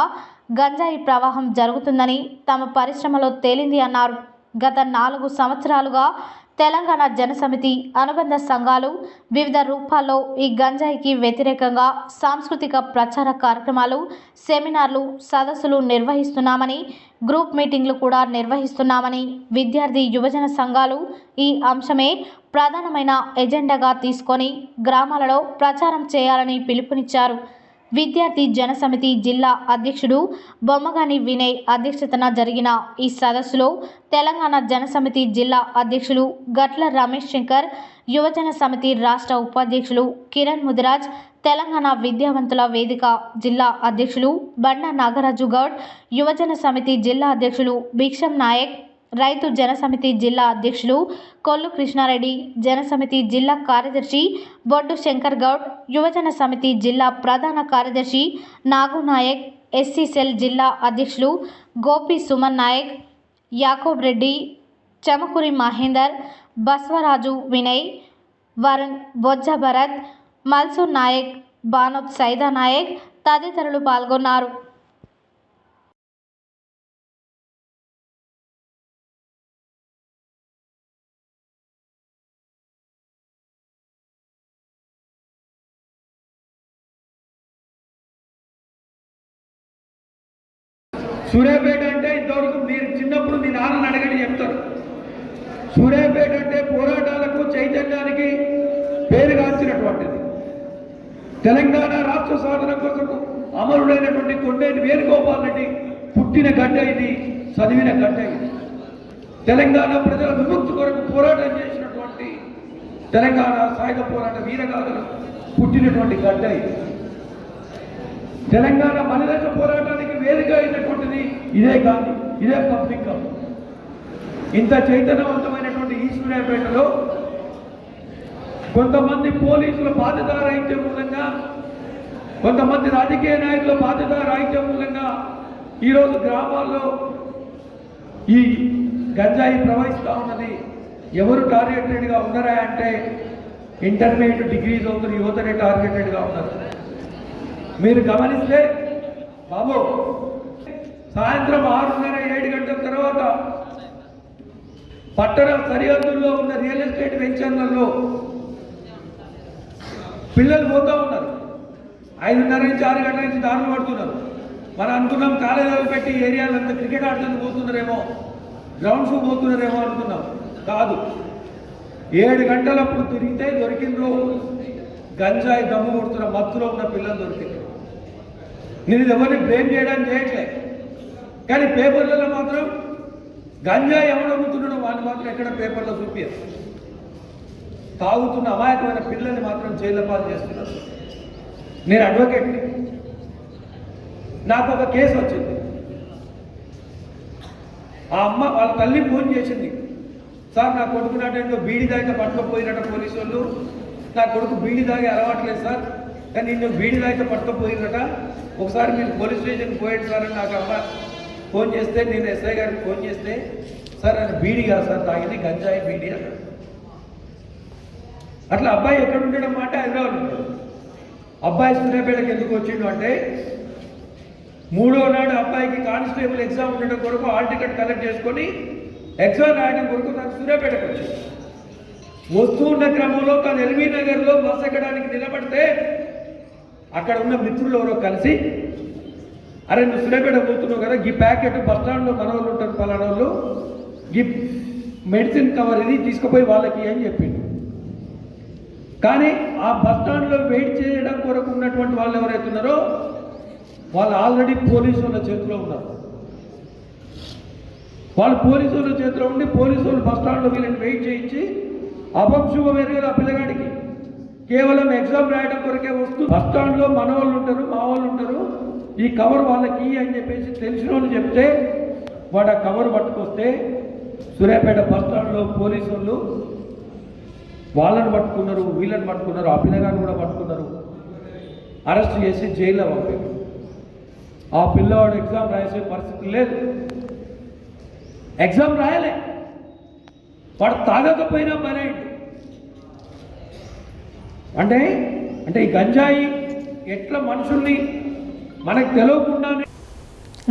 గంజాయి ప్రవాహం జరుగుతుందని తమ పరిశ్రమలో తేలింది అన్నారు. గత 4 సంవత్సరాలుగా తెలంగాణ జనసమితి అనుబంధ సంఘాలు వివిధ రూపాల్లో ఈ గంజాయికి వ్యతిరేకంగా సాంస్కృతిక ప్రచార కార్యక్రమాలు, సెమినార్లు, సదస్సులు నిర్వహిస్తున్నామని, గ్రూప్ మీటింగ్లు కూడా నిర్వహిస్తున్నామని, విద్యార్థి యువజన సంఘాలు ఈ అంశమే ప్రధానమైన ఎజెండాగా తీసుకొని గ్రామాలలో ప్రచారం చేయాలని పిలుపునిచ్చారు. విద్యార్థి జనసమితి జిల్లా అధ్యక్షుడు బొమ్మగాని వినయ్ అధ్యక్షతన జరిగిన ఈ సదస్సులో తెలంగాణ జనసమితి జిల్లా అధ్యక్షులు గట్ల రమేష్ శంకర్, యువజన సమితి రాష్ట్ర ఉపాధ్యక్షులు కిరణ్ ముదిరాజ్, తెలంగాణ విద్యావంతుల వేదిక జిల్లా అధ్యక్షులు బండ నాగరాజు గౌడ్, యువజన సమితి జిల్లా అధ్యక్షులు భిక్షం నాయక్, రైతు జనసమితి జిల్లా అధ్యక్షులు కొల్లు కృష్ణారెడ్డి, జనసమితి జిల్లా కార్యదర్శి బొడ్డు శంకర్ గౌడ్, యువజన సమితి జిల్లా ప్రధాన కార్యదర్శి నాగు నాయక్, ఎస్సీ సెల్ జిల్లా అధ్యక్షులు గోపి సుమన్ నాయక్, యాకోబ్ రెడ్డి, చమకురి మహేందర్, బస్వరాజు వినయ్, వరుణ్, బొజ్జ భరత్, మల్సూర్ నాయక్, బానోత్ సైదా నాయక్ తదితరులు పాల్గొన్నారు. సూర్యాపేట అంటే ఇంతవరకు మీరు చిన్నప్పుడు మీ నాన్నని అడగని చెప్తారు. సూర్యాపేట అంటే పోరాటాలకు, చైతన్యానికి పేరుగాంచినటువంటిది. తెలంగాణ రాష్ట్ర సాధన కోసం అమరుడైనటువంటి కొండేటి వేణుగోపాల్ రెడ్డి పుట్టిన గడ్డ ఇది, చదివిన గడ్డ ఇది. తెలంగాణ ప్రజల విముక్తి కొరకు పోరాటం చేసినటువంటి తెలంగాణ సాయుధ పోరాట వీరగాథలు పుట్టినటువంటి గడ్డ ఇది. తెలంగాణ మలిదశ పోరాటానికి వేదిక అయినటువంటిది ఇదే గాంధీ, ఇదే పబ్లిక్. ఇంత చైతన్యవంతమైనటువంటి ఈ సూర్యాపేటలో కొంతమంది పోలీసుల బాధ్యత రాహిత్యం మూలంగా, కొంతమంది రాజకీయ నాయకుల బాధ్యత రాహిత్యం మూలంగా ఈరోజు గ్రామాల్లో ఈ గంజాయి ప్రవహిస్తూ ఉన్నది. ఎవరు టార్గెటెడ్గా ఉన్నారా అంటే ఇంటర్మీడియట్ డిగ్రీ చదువుతున్న యువతనే టార్గెటెడ్గా ఉన్నారు. మీరు గమనిస్తే బాబు సాయంత్రం 6:30-7 గంటల తర్వాత పట్టణ సరిహద్దుల్లో ఉన్న రియల్ ఎస్టేట్ వెంచర్లలో పిల్లలు పోతూ ఉన్నారు. 5:30 నుంచి 6 గంటల నుంచి దారులు పడుతున్నారు. మనం అనుకున్నాం కాలేజీలు పెట్టి ఏరియాలంతా క్రికెట్ ఆడుతుంది పోతున్నారేమో, గ్రౌండ్స్ పోతున్నారేమో అనుకున్నాం. కాదు, 7 గంటలప్పుడు తిరిగితే దొరికిందో గంజాయి దమ్ము కొడుతున్న మత్తులో ఉన్న పిల్లలు దొరికింది. నేను ఎవరిని బ్లేమ్ చేయడానికి చేయట్లేదు, కానీ పేపర్లలో మాత్రం గంజాయి ఎవరు అమ్ముతున్నాడో వాళ్ళు మాత్రం ఎక్కడ పేపర్లో చూపించారు. తాగుతున్న అమాయకమైన పిల్లల్ని మాత్రం జైలు పాలు చేస్తున్నారు. నేను అడ్వకేట్ని, నాకు ఒక కేసు వచ్చింది. ఆ అమ్మ వాళ్ళ తల్లి ఫోన్ చేసింది, సార్ నా కొడుకు నాటేంటో బీడి దాకా పట్టుకపోయినట్టు పోలీసు వాళ్ళు, నా కొడుకు బీడి దాగే అలవాట్లేదు సార్, కానీ నిన్ను బీడి దాకా పట్టుకపోయినట, ఒకసారి మీరు పోలీస్ స్టేషన్కి పోయాడు సార్ అని నాకు అమ్మ ఫోన్ చేస్తే, నేను ఎస్ఐ గారికి ఫోన్ చేస్తే, సార్ అని బీడి కాదు సార్ తాగింది, గంజాయి బీడి అన్నాడు. అట్లా అబ్బాయి ఎక్కడ ఉండడం మాట హైదరాబాద్ ఉంటాడు. అబ్బాయి సూర్యాపేటకి ఎందుకు వచ్చిండు అంటే 3వ నాడు అబ్బాయికి కానిస్టేబుల్ ఎగ్జామ్ ఉండడం కొరకు హాల్ టికెట్ కలెక్ట్ చేసుకొని ఎగ్జామ్ రాయడం కొరకు నాకు సూర్యాపేటకు వచ్చింది. వస్తూ ఉన్న క్రమంలో తను ఎల్బీ నగర్లో బస్ ఎక్కడానికి నిలబడితే అక్కడ ఉన్న మిత్రులు ఎవరో కలిసి, అరే నువ్వు సూర్యాపేట పోతున్నావు కదా, ఈ ప్యాకెట్ బస్ స్టాండ్లో మన వాళ్ళు ఉంటారు పలానా వాళ్ళు, ఈ మెడిసిన్ కవర్ ఇది తీసుకుపోయి వాళ్ళకి అని చెప్పిండు. కానీ ఆ బస్ స్టాండ్లో వెయిట్ చేయడం కొరకు ఉన్నటువంటి వాళ్ళు ఎవరైతే ఉన్నారో వాళ్ళు ఆల్రెడీ పోలీసు వాళ్ళ చేతిలో ఉన్నారు. వాళ్ళు పోలీసు వాళ్ళ చేతిలో ఉండి పోలీసు వాళ్ళు బస్ స్టాండ్లో వీళ్ళని వెయిట్ చేయించి అపశుభం ఎరగదు ఆ పిల్లగాడికి. కేవలం ఎగ్జామ్ రాయడం కొరకే వస్తూ బస్ స్టాండ్లో మన వాళ్ళు ఉంటారు, మా వాళ్ళు ఉంటారు, ఈ కవర్ వాళ్ళకి అని చెప్పేసి తెలిసిన వాళ్ళు చెప్తే వాడు ఆ కవర్ పట్టుకొస్తే సూర్యాపేట బస్ స్టాండ్లో పోలీసు వాళ్ళు వాళ్ళని పట్టుకున్నారు, వీళ్ళని పట్టుకున్నారు, ఆ పిల్లగాన్ని కూడా పట్టుకున్నారు, అరెస్ట్ చేసి జైల్లో పంపారు. ఆ పిల్లవాడు ఎగ్జామ్ రాసే పరిస్థితి లేదు, ఎగ్జామ్ రాయలే, వాడు తాగకపోయినా పనేంటి అంటే అంటే ఈ గంజాయి ఎట్లా మనుషుల్ని మనకు తెలియకుండానే.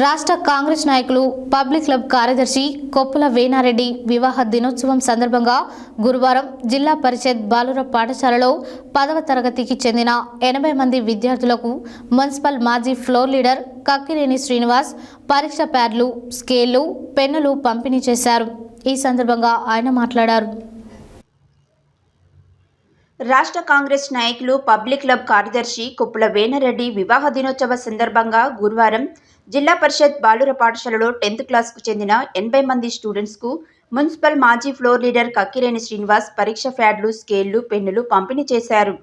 రాష్ట్ర కాంగ్రెస్ నాయకులు పబ్లిక్ క్లబ్ కార్యదర్శి కొప్పుల వేనారెడ్డి వివాహ దినోత్సవం సందర్భంగా గురువారం జిల్లా పరిషత్ బాలుర పాఠశాలలో 10వ తరగతికి చెందిన 80 మంది విద్యార్థులకు మున్సిపల్ మాజీ ఫ్లోర్ లీడర్ కక్కిరేని శ్రీనివాస్ పరీక్ష ప్యాడ్లు, స్కేళ్లు, పెన్నులు పంపిణీ చేశారు. ఈ సందర్భంగా ఆయన మాట్లాడారు. రాష్ట్ర కాంగ్రెస్ నాయకులు పబ్లిక్ క్లబ్ కార్యదర్శి కొప్పుల వేనారెడ్డి వివాహ దినోత్సవ సందర్భంగా గురువారం జిల్లా పరిషత్ బాలుర పాఠశాలలో 10th క్లాస్కు చెందిన 80 మంది స్టూడెంట్స్కు మున్సిపల్ మాజీ ఫ్లోర్ లీడర్ కక్కిరేని శ్రీనివాస్ పరీక్ష ప్యాడ్లు, స్కేళ్లు, పెన్నులు పంపిణీ చేశారు.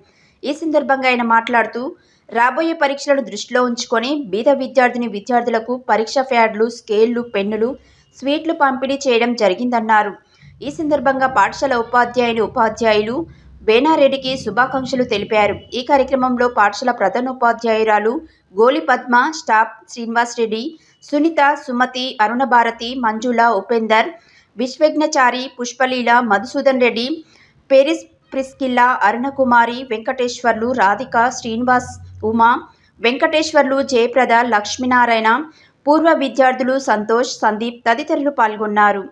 ఈ సందర్భంగా ఆయన మాట్లాడుతూ రాబోయే పరీక్షలను దృష్టిలో ఉంచుకొని బీద విద్యార్థులకు పరీక్ష ప్యాడ్లు, స్కేళ్లు, పెన్నులు, స్వీట్లు పంపిణీ చేయడం జరిగిందన్నారు. ఈ సందర్భంగా పాఠశాల ఉపాధ్యాయులు వేనారెడ్డికి శుభాకాంక్షలు తెలిపారు. ఈ కార్యక్రమంలో పాఠశాల ప్రధానోపాధ్యాయురాలు గోలి పద్మ, స్టాఫ్ శ్రీనివాస్ రెడ్డి, సునీత, సుమతి, అరుణభారతి, మంజుల, ఉపేందర్, విశ్వజ్ఞచారి, పుష్పలీల, మధుసూదన్ రెడ్డి, పేరిస్ ప్రిస్కిల్లా, అరుణకుమారి, వెంకటేశ్వర్లు, రాధిక, శ్రీనివాస్, ఉమా, వెంకటేశ్వర్లు, జయప్రద, లక్ష్మీనారాయణ, పూర్వ విద్యార్థులు సంతోష్, సందీప్ తదితరులు పాల్గొన్నారు.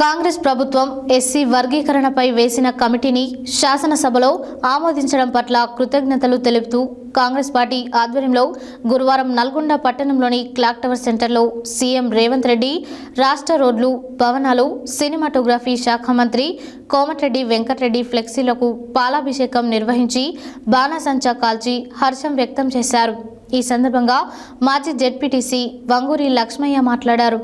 కాంగ్రెస్ ప్రభుత్వం ఎస్సీ వర్గీకరణపై వేసిన కమిటీని శాసనసభలో ఆమోదించడం పట్ల కృతజ్ఞతలు తెలుపుతూ కాంగ్రెస్ పార్టీ ఆధ్వర్యంలో గురువారం నల్గొండ పట్టణంలోని క్లాక్ టవర్ సెంటర్లో సీఎం రేవంత్ రెడ్డి, రాష్ట్ర రోడ్లు, భవనాలు, సినిమాటోగ్రఫీ శాఖ మంత్రి కోమటిరెడ్డి వెంకటరెడ్డి ఫ్లెక్సీలకు పాలాభిషేకం నిర్వహించి బాణాసంచా కాల్చి హర్షం వ్యక్తం చేశారు. ఈ సందర్భంగా మాజీ జెడ్పీటీసీ వంగూరి లక్ష్మయ్య మాట్లాడారు.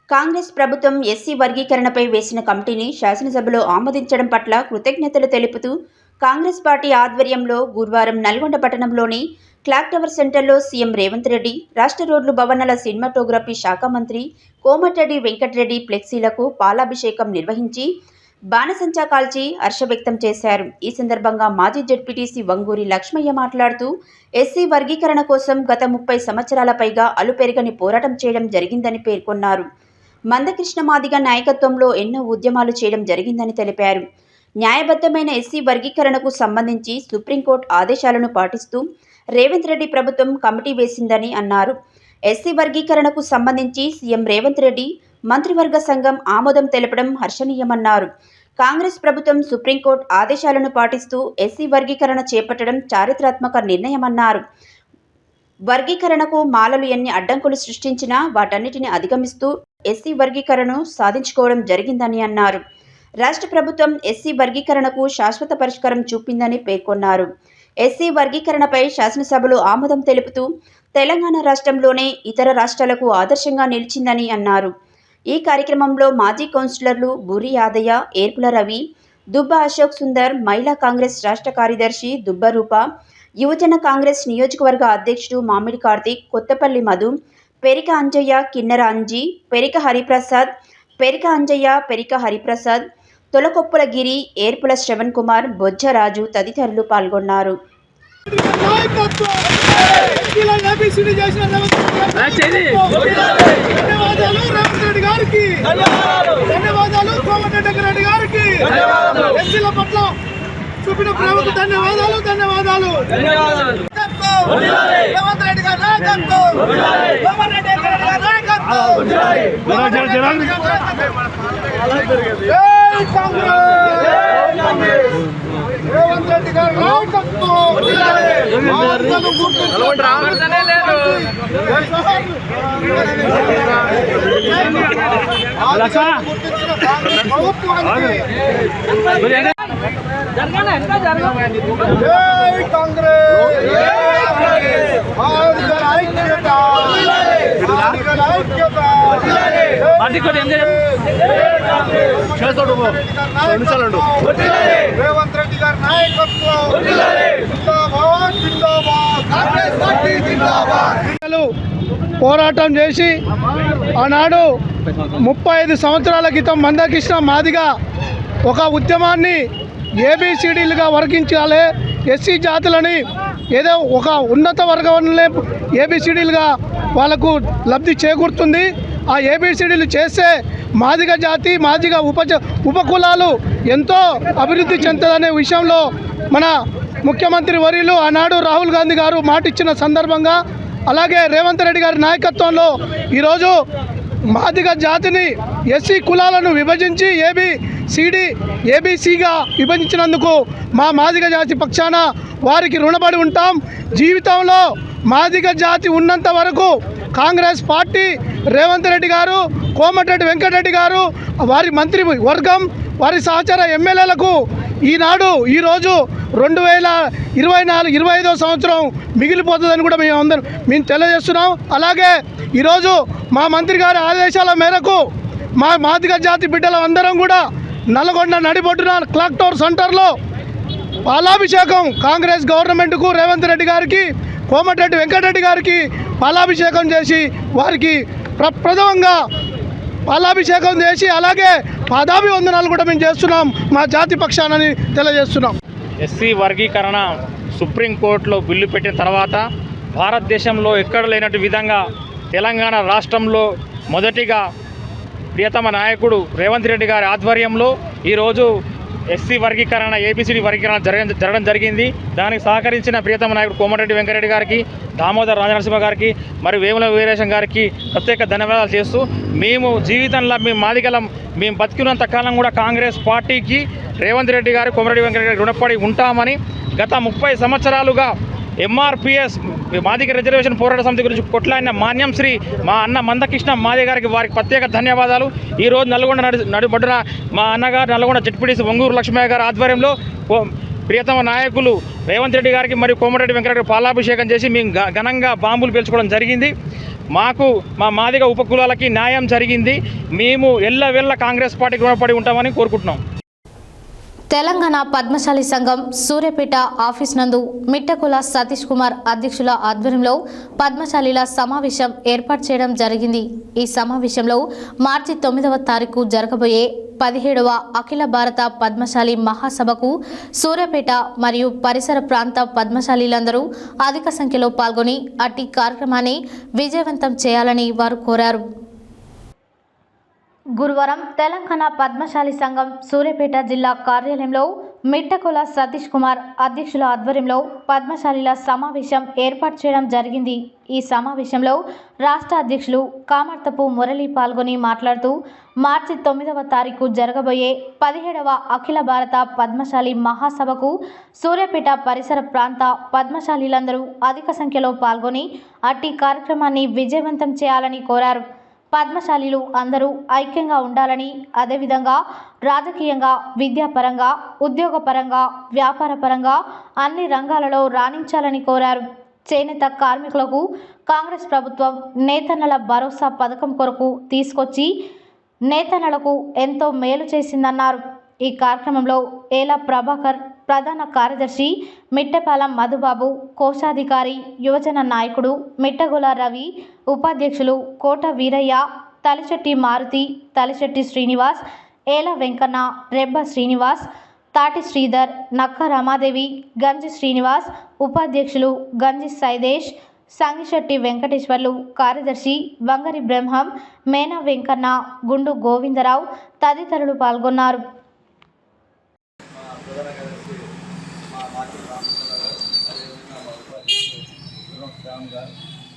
కాంగ్రెస్ ప్రభుత్వం ఎస్సీ వర్గీకరణపై వేసిన కమిటీని శాసనసభలో ఆమోదించడం పట్ల కృతజ్ఞతలు తెలుపుతూ కాంగ్రెస్ పార్టీ ఆధ్వర్యంలో గురువారం నల్గొండ పట్టణంలోని క్లాక్ టవర్ సెంటర్లో సీఎం రేవంత్ రెడ్డి, రాష్ట్ర రోడ్లు, భవనాల, సినిమాటోగ్రఫీ శాఖ మంత్రి కోమటిరెడ్డి వెంకటరెడ్డి ఫ్లెక్సీలకు పాలాభిషేకం నిర్వహించి బాణసంచా కాల్చి హర్ష వ్యక్తం చేశారు. ఈ సందర్భంగా మాజీ జెడ్పీటీసీ వంగూరి లక్ష్మయ్య మాట్లాడుతూ ఎస్సీ వర్గీకరణ కోసం గత 30 సంవత్సరాల పైగా అలుపెరగని పోరాటం చేయడం జరిగిందని పేర్కొన్నారు. మందకృష్ణ మాదిగ నాయకత్వంలో ఎన్నో ఉద్యమాలు చేయడం జరిగిందని తెలిపారు. న్యాయబద్ధమైన ఎస్సీ వర్గీకరణకు సంబంధించి సుప్రీంకోర్టు ఆదేశాలను పాటిస్తూ రేవంత్ రెడ్డి ప్రభుత్వం కమిటీ వేసిందని అన్నారు. ఎస్సీ వర్గీకరణకు సంబంధించి సీఎం రేవంత్ రెడ్డి మంత్రివర్గ సంఘం ఆమోదం తెలపడం హర్షణీయమన్నారు. కాంగ్రెస్ ప్రభుత్వం సుప్రీంకోర్టు ఆదేశాలను పాటిస్తూ ఎస్సీ వర్గీకరణ చేపట్టడం చారిత్రాత్మక నిర్ణయమన్నారు. వర్గీకరణకు మాలలు ఎన్ని అడ్డంకులు సృష్టించినా వాటన్నిటిని అధిగమిస్తూ ఎస్సీ వర్గీకరణను సాధించుకోవడం జరిగిందని అన్నారు. రాష్ట్ర ప్రభుత్వం ఎస్సీ వర్గీకరణకు శాశ్వత పరిష్కారం చూపిందని పేర్కొన్నారు. ఎస్సీ వర్గీకరణపై శాసనసభలో ఆమోదం తెలుపుతూ తెలంగాణ రాష్ట్రంలోనే ఇతర రాష్ట్రాలకు ఆదర్శంగా నిలిచిందని అన్నారు. ఈ కార్యక్రమంలో మాజీ కౌన్సిలర్లు బూరి యాదయ్య, ఏర్పుల రవి, దుబ్బ అశోక్ సుందర్, మహిళా కాంగ్రెస్ రాష్ట్ర కార్యదర్శి దుబ్బ రూప, యువజన కాంగ్రెస్ నియోజకవర్గ అధ్యక్షుడు మామిడి కార్తీక్, కొత్తపల్లి మధు, పెరిక అంజయ్య, కిన్నెర అంజీ, పెరిక హరిప్రసాద్, పెరిక అంజయ్య, పెరిక హరిప్రసాద్, తొలకొప్పుల గిరి, ఏర్పుల శ్రవణ్ కుమార్, బొజ్జరాజు తదితరులు పాల్గొన్నారు. చూపిన ప్రేమకు ధన్యవాదాలు. రేవంత్ రెడ్డి గారి నాయకత్వం, కోమటిరెడ్డి వెంకటరెడ్డి గారి నాయకత్వం. రేవంత్ రెడ్డి గారి నాయకత్వం. రేవంత్ రెడ్డి గారి నాయకత్వం. పోరాటం చేసి ఆనాడు 35 సంవత్సరాల క్రితం మందకృష్ణ మాదిగ ఒక ఉద్యమాన్ని ఏబిసిడీలుగా వర్గీకరించాలి, ఎస్సీ జాతులని ఏదో ఒక ఉన్నత వర్గంలో ఏబిసిడీలుగా వాళ్ళకు లబ్ధి చేకూరుతుంది. ఆ ఏబిసిడీలు చేస్తే మాదిగ జాతి, మాదిగ ఉపకులాలు ఎంతో అభివృద్ధి చెందుతుందనే విషయంలో మన ముఖ్యమంత్రి వర్యులు ఆనాడు రాహుల్ గాంధీ గారు మాటిచ్చిన సందర్భంగా, అలాగే రేవంత్ రెడ్డి గారి నాయకత్వంలో ఈరోజు మాదిగ జాతిని ఎస్సీ కులాలను విభజించి ఏబిసిగా విభజించినందుకు మా మాదిగ జాతి పక్షాన వారికి రుణపడి ఉంటాం. జీవితంలో మాదిగ జాతి ఉన్నంత వరకు కాంగ్రెస్ పార్టీ, రేవంత్ రెడ్డి గారు, కోమటిరెడ్డి వెంకటరెడ్డి గారు, వారి మంత్రి వర్గం, వారి సహచర ఎమ్మెల్యేలకు ఈరోజు 2024-25వ సంవత్సరం మిగిలిపోతుందని కూడా మేము తెలియజేస్తున్నాం. అలాగే ఈరోజు మా మంత్రి గారి ఆదేశాల మేరకు మా మాదిగ జాతి బిడ్డల అందరం కూడా నల్గొండ నడిబొడ్డున క్లాక్ టవర్ సెంటర్లో పాలాభిషేకం కాంగ్రెస్ గవర్నమెంట్కు, రేవంత్ రెడ్డి గారికి, కోమటిరెడ్డి వెంకటరెడ్డి గారికి పాలాభిషేకం చేసి వారికి ప్రప్రథమంగా పాలాభిషేకం చేసి అలాగే పాదాభివందనాలు కూడా మేము చేస్తున్నాం మా జాతి పక్షానని తెలియజేస్తున్నాం. ఎస్సీ వర్గీకరణ సుప్రీంకోర్టులో బిల్లు పెట్టిన తర్వాత భారతదేశంలో ఎక్కడ లేనట్టు విధంగా తెలంగాణ రాష్ట్రంలో మొదటిగా ప్రియతమ నాయకుడు రేవంత్ రెడ్డి గారి ఆధ్వర్యంలో ఈరోజు ఎస్సీ వర్గీకరణ ఏబిసిడి వర్గీకరణ జరగడం జరిగింది. దానికి సహకరించిన ప్రియతమ నాయకుడు కోమటిరెడ్డి వెంకరెడ్డి గారికి, దామోదర్ రాజనరసింహ గారికి, మరియు వేముల వీరేశం గారికి ప్రత్యేక ధన్యవాదాలు చేస్తూ, మేము జీవితంలో మేము మాదిగలం, మేము బతికినంత కాలం కూడా కాంగ్రెస్ పార్టీకి రేవంత్ రెడ్డి గారు, కోమటిరెడ్డి వెంకరెడ్డి గారు రుణపడి ఉంటామని గత 30 సంవత్సరాలుగా ఎంఆర్పిఎస్ మాదిగ రిజర్వేషన్ పోరాట సమితి గురించి కొట్లాడిన మాన్యం శ్రీ మా అన్న మందకృష్ణ మాదిగ గారికి వారికి ప్రత్యేక ధన్యవాదాలు. ఈరోజు నల్గొండ నడుబడ్డున మా అన్నగారు నల్గొండ జడ్పీటీసీ వంగూరు లక్ష్మయ్య గారి ఆధ్వర్యంలో ప్రియతమ నాయకులు రేవంత్ రెడ్డి గారికి మరియు కోమటిరెడ్డి వెంకరెడ్డి పాలాభిషేకం చేసి మేము ఘనంగా బాంబులు పేల్చుకోవడం జరిగింది. మాకు మా మాదిగ ఉపకులాలకి న్యాయం జరిగింది. మేము ఎల్లవెల్ల కాంగ్రెస్ పార్టీకి రుణపడి ఉంటామని కోరుకుంటున్నాం. తెలంగాణ పద్మశాలి సంఘం సూర్యాపేట ఆఫీస్ నందు మిట్టకుల సతీష్ కుమార్ అధ్యక్షుల ఆధ్వర్యంలో పద్మశాలిల సమావేశం ఏర్పాటు చేయడం జరిగింది. ఈ సమావేశంలో మార్చి 9వ తారీఖు జరగబోయే 17వ అఖిల భారత పద్మశాలి మహాసభకు సూర్యాపేట మరియు పరిసర ప్రాంత పద్మశాలీలందరూ అధిక సంఖ్యలో పాల్గొని అట్టి కార్యక్రమాన్ని విజయవంతం చేయాలని వారు కోరారు. గురువారం తెలంగాణ పద్మశాలి సంఘం సూర్యాపేట జిల్లా కార్యాలయంలో మిట్టకుల సతీష్ కుమార్ అధ్యక్షుల ఆధ్వర్యంలో పద్మశాలిల సమావేశం ఏర్పాటు చేయడం జరిగింది. ఈ సమావేశంలో రాష్ట్ర అధ్యక్షులు కామర్తపు మురళి పాల్గొని మాట్లాడుతూ, మార్చి 9వ తారీఖు జరగబోయే 17వ అఖిల భారత పద్మశాలి మహాసభకు సూర్యాపేట పరిసర ప్రాంత పద్మశాలీలందరూ అధిక సంఖ్యలో పాల్గొని అట్టి కార్యక్రమాన్ని విజయవంతం చేయాలని కోరారు. పద్మశాలీలు అందరూ ఐక్యంగా ఉండాలని, అదేవిధంగా రాజకీయంగా, విద్యాపరంగా, ఉద్యోగపరంగా, వ్యాపారపరంగా అన్ని రంగాలలో రాణించాలని కోరారు. చేనేత కార్మికులకు కాంగ్రెస్ ప్రభుత్వం నేతన్నల భరోసా పథకం కొరకు తీసుకొచ్చి నేతన్నలకు ఎంతో మేలు చేసిందన్నారు. ఈ కార్యక్రమంలో ఏల ప్రభాకర్, ప్రధాన కార్యదర్శి మిట్టపాలెం మధుబాబు, కోశాధికారి యువజన నాయకుడు మిట్టగుల రవి, ఉపాధ్యక్షులు కోట వీరయ్య, తలిశెట్టి మారుతి, తలిశెట్టి శ్రీనివాస్, ఏల వెంకన్న, రెబ్బ శ్రీనివాస్, తాటి శ్రీధర్, నక్క రమాదేవి, గంజి శ్రీనివాస్, ఉపాధ్యక్షులు గంజి సైదేశ్, సంగిశెట్టి వెంకటేశ్వర్లు, కార్యదర్శి బంగరి బ్రహ్మం, మేనా వెంకన్న, గుండు గోవిందరావు తదితరులు పాల్గొన్నారు.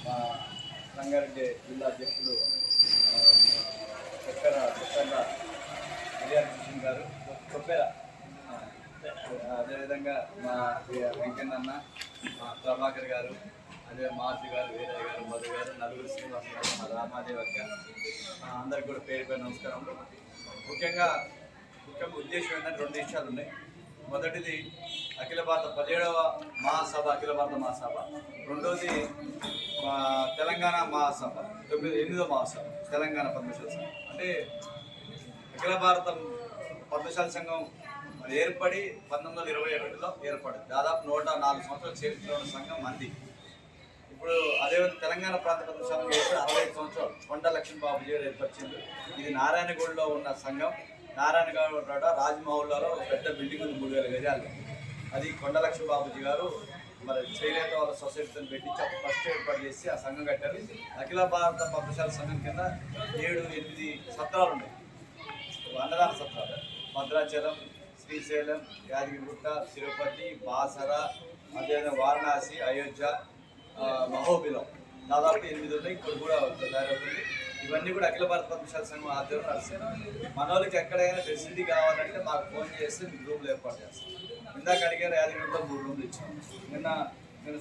మా రంగారెడ్డి జిల్లా అధ్యక్షుడు కృష్ణ గారు, అదేవిధంగా మా వెంకన్న, మా ప్రభాకర్ గారు, అదే మారుతి గారు, వీరయ్య గారు, మధు గారు, నలుగురు శ్రీనివాస్ గారు, మా రామాదేవి అక్క, అందరికి కూడా పేరు పేరు నమస్కారములు. ముఖ్యంగా ఉద్దేశం ఏంటంటే 2 విషయాలు ఉన్నాయి. మొదటిది అఖిల భారత 17వ మహాసభ, అఖిల భారత మహాసభ. రెండవది తెలంగాణ మహాసభ, 8వ మహాసభ తెలంగాణ పద్మశాలి సంఘం. అంటే అఖిల భారత పద్మశాలి సంఘం ఏర్పడి 1921లో ఏర్పడింది. దాదాపు 104 సంవత్సరాలు చరిత్ర ఉన్న సంఘం మంది. ఇప్పుడు అదేవిధంగా తెలంగాణ ప్రాంత పద్మశాలి సంఘం ఏర్పడి 65 సంవత్సరాలు కొండ లక్ష్మీ బాబుజీ గారు ఏర్పరిచింది. ఇది నారాయణగూడలో ఉన్న సంఘం. నారాయణగూడ రాజమహల్లో పెద్ద బిల్డింగ్ ఉంది, 3000 గజాలు. అది కొండ లక్ష్మీ బాబుజీ గారు మరి చేనేత వాళ్ళ సొసైటీతో పెట్టించి ఫస్ట్ ఏర్పాటు చేసి ఆ సంఘం కట్టారు. అఖిల భారత పద్మశాలి సంఘం కింద 7-8 సత్రాలు ఉన్నాయి, అన్నదాన సత్రాలు. భద్రాచలం, శ్రీశైలం, యాదగిరిగుట్ట, తిరుపతి, బాసర, అదేవిధంగా వారణాసి, అయోధ్య, మహోబిలం, దాదాపు 8 ఉన్నాయి. ఇప్పుడు కూడా తయారవుతుంది. ఇవన్నీ కూడా అఖిల భారత పద్మశాలి సంఘం ఆధ్వర్యంలో నడుస్తాయి. మన వాళ్ళకి ఎక్కడైనా ఫెసిలిటీ కావాలంటే మాకు ఫోన్ చేస్తే మీకు రూమ్లు ఏర్పాటు చేస్తాం. ఇందాక అడిగారు, యాదగిరిలో 3 రూమ్లు ఇచ్చాం. నిన్న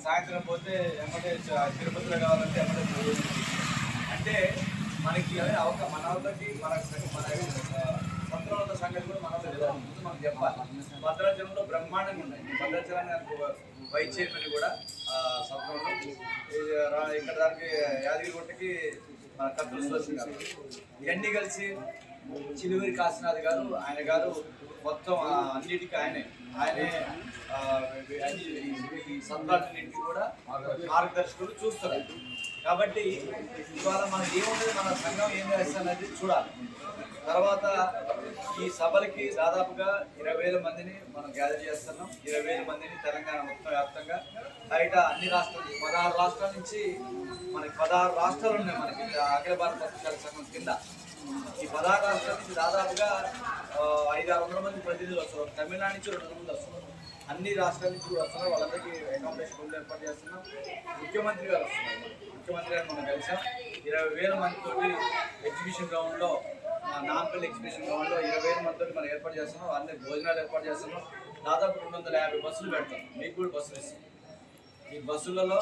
సాయంత్రం పోతే ఎమ్మటే తిరుపతిలో కావాలంటే ఎమ్మటే 3 రూమ్లు ఇచ్చాం. అంటే మనకి మన వాళ్ళకి మన సంత్రోన్నత సంగతి కూడా మన ముందు మనం చెప్పాలి. భద్రాచలంలో బ్రహ్మాండంగా ఉన్నాయి. భద్రాచలానికి వైస్ చైర్మన్ కూడా సంత్రంలో, ఇక్కడ దానికి యాదగిరిగుట్టకి మన కత్తుల సుదర్శన్ గారు, ఇవన్నీ కలిసి చిలువూరి కాశీనాథ్ గారు, ఆయన గారు మొత్తం అన్నిటికీ ఆయనే ఈ సంతాలన్నింటికి కూడా మార్గదర్శకులు చూస్తారు. కాబట్టి ఇవాళ మనకి ఏముంటుంది, మన సంఘం ఏం చేస్తానది చూడాలి. తర్వాత ఈ సభలకి దాదాపుగా 20,000 మందిని మనం గ్యాదర్ చేస్తున్నాం. 20,000 మందిని తెలంగాణ మొత్తం వ్యాప్తంగా, బయట అన్ని రాష్ట్రాలు, 16 రాష్ట్రాల నుంచి మనకి 16 రాష్ట్రాలు ఉన్నాయి మనకి అఖిల భారత పద్మశాలి సంఘం కింద. ఈ 16 రాష్ట్రాల నుంచి దాదాపుగా 500-600 మంది ప్రతినిధులు వస్తారు. తమిళనాడు నుంచి 200 మంది వస్తున్నారు. అన్ని రాష్ట్రాల నుంచి వస్తున్నారు. వాళ్ళందరికీ అకామిడేషన్ రూమ్లు ఏర్పాటు చేస్తున్నాం. ముఖ్యమంత్రి గారు వస్తున్నారు. ముఖ్యమంత్రి గారు మనం కలిసాం. 20,000 మందితోటి ఎగ్జిబిషన్ గ్రౌండ్లో, నాంపల్లి ఎగ్జిబిషన్ గ్రౌండ్లో 20,000 మందితో మనం ఏర్పాటు చేస్తున్నాం. అన్ని భోజనాలు ఏర్పాటు చేస్తున్నాం. దాదాపు 250 బస్సులు పెడతాం. మీకు కూడా బస్సులు ఇస్తాం. ఈ బస్సులలో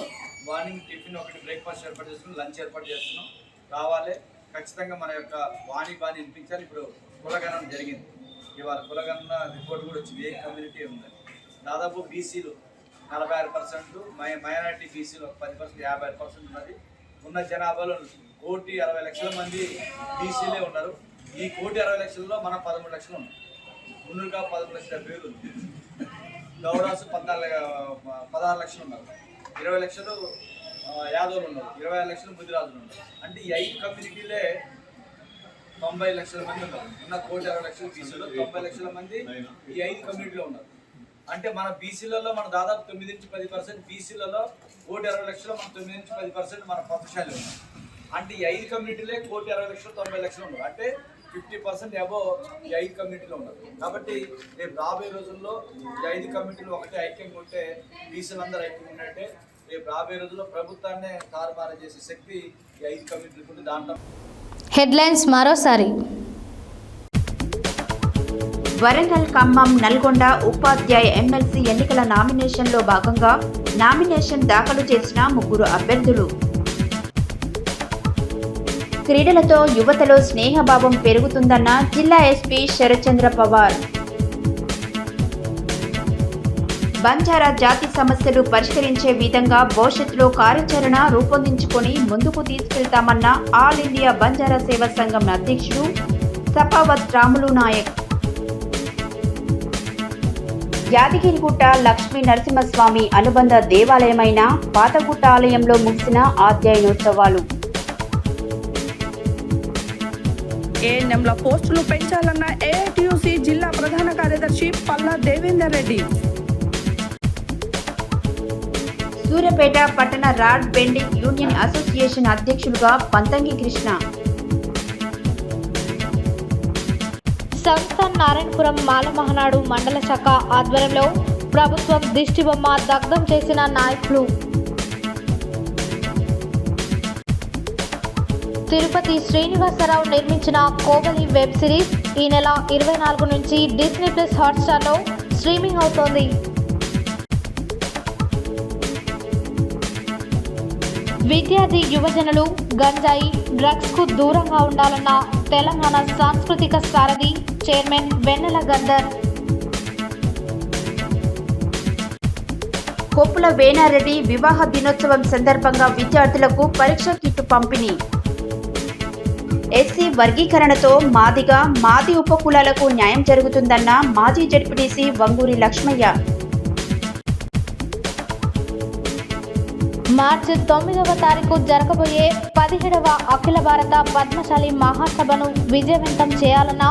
మార్నింగ్ టిఫిన్ ఒకటి, బ్రేక్ఫాస్ట్ ఏర్పాటు చేస్తున్నాం, లంచ్ ఏర్పాటు చేస్తున్నాం. రావాలి, ఖచ్చితంగా మన యొక్క బాణి వినిపించాలి. ఇప్పుడు కులగణన జరిగింది. ఇవాళ కులగణన రిపోర్ట్ కూడా వచ్చింది. ఏ కమ్యూనిటీ ఉంది, దాదాపు బీసీలు 46%, మైనారిటీ బీసీలు 10%, 55% ఉన్నది. ఉన్న జనాభాలో 1,60,00,000 మంది బీసీలే ఉన్నారు. ఈ 1,60,00,000లో మనం 13 లక్షలు ఉన్నాం. మున్నూరుగా 13,70,000 ఉంది. గౌరాసు 16 లక్షలు ఉన్నారు. 20 లక్షలు యాదవులు ఉన్నారు. 26 లక్షలు ముదిరాజులు ఉన్నారు. అంటే ఈ 5 కమ్యూనిటీలే 90 లక్షల మంది ఉన్నారు. ఉన్న 1,60,00,000 బీసీలో 90 లక్షల మంది ఈ 5 కమ్యూనిటీలో ఉన్నారు. అంటే మన బీసీలలో మన దాదాపు 9-10%, బీసీలలో 1,60,00,000 మన 9-10% మన పక్షాలు ఉన్నారు. అంటే ఈ 5 కమ్యూనిటీలే 1,60,00,000, 90 లక్షలు ఉన్నారు. అంటే 50% అబోవ్ ఈ 5 కమ్యూనిటీలో ఉన్నారు. కాబట్టి రేపు రాబోయే రోజుల్లో ఈ 5 కమ్యూనిటీలు ఒకటే ఐక్యంగా ఉంటే, బీసీలందరూ ఐక్యంగా ఉన్నట్టే. రేపు రాబోయే రోజుల్లో ప్రభుత్వాన్నే తారుమారు చేసే శక్తి ఈ 5 కమ్యూనిటీలకు ఉంది. దాంట్లో హెడ్లైన్స్ మరోసారి. వరంగల్, ఖమ్మం, నల్గొండ ఉపాధ్యాయ ఎమ్మెల్సీ ఎన్నికల నామినేషన్లో భాగంగా నామినేషన్ దాఖలు చేసిన 3 అభ్యర్థులు. క్రీడలతో యువతలో స్నేహభావం పెరుగుతుందన్న జిల్లా ఎస్పీ శరత్చంద్ర పవార్. బంజారా జాతి సమస్యలు పరిష్కరించే విధంగా భవిష్యత్తులో కార్యాచరణ రూపొందించుకొని ముందుకు తీసుకెళ్తామన్న ఆల్ ఇండియా బంజారా సేవా సంఘం అధ్యక్షుడు సపావత్ రాములు నాయక్. యాదగిరిగుట్ట లక్ష్మీ నరసింహస్వామి అనుబంధ దేవాలయమైన పాతగుట్ట ఆలయంలో ముగిసిన అధ్యయనోత్సవాలు. ఏఎన్ఎంల పోస్టులు పెంచాలన్న ఏఐటియుసి జిల్లా ప్రధాన కార్యదర్శి పల్లా దేవేందర్ రెడ్డి. సూర్యాపేట పట్టణ రాడ్ బెండింగ్ యూనియన్ అసోసియేషన్ అధ్యక్షులుగా పంతంగి కృష్ణ. సంస్థ నారాయణపురం మాల మహనాడు మండల శాఖ ఆధ్వర్యంలో ప్రభుత్వం దిష్టిబొమ్మ దగ్ధం చేసిన నాయకులు. తిరుపతి శ్రీనివాసరావు నిర్మించిన కోవలి వెబ్ సిరీస్ ఈ నెల 24 నుంచి డిస్నీ ప్లస్ హాట్స్టార్లో స్ట్రీమింగ్ అవుతోంది. విద్యార్థి యువజనులు గంజాయి, డ్రగ్స్ కు దూరంగా ఉండాలన్న తెలంగాణ సాంస్కృతిక సారథి చైర్మన్ వెన్నెల గద్దర్. కొప్పుల వేణారెడ్డి వివాహ దినోత్సవం సందర్భంగా విద్యార్థులకు పరీక్ష కిట్టు పంపిణీ. ఎస్సీ వర్గీకరణతో మాది ఉపకులాలకు న్యాయం జరుగుతుందన్న మాజీ జడ్పీటీసీ వంగూరి లక్ష్మయ్య. మార్చి 9వ తారీఖు జరగబోయే 17వ అఖిల భారత పద్మశాలి మహాసభను విజయవంతం చేయాలన్న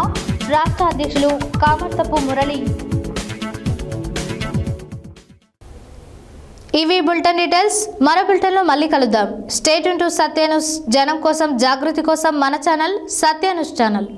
రాష్ట్ర అధ్యక్షులు కామర్తపు మురళి. ఇవి బులెటిన్ డీటెయిల్స్. మరో బులెటిన్లో మళ్ళీ కలుద్దాం. Stay tune to Satya news. జనం కోసం, జాగృతి కోసం మన ఛానల్ సత్య న్యూస్ ఛానల్.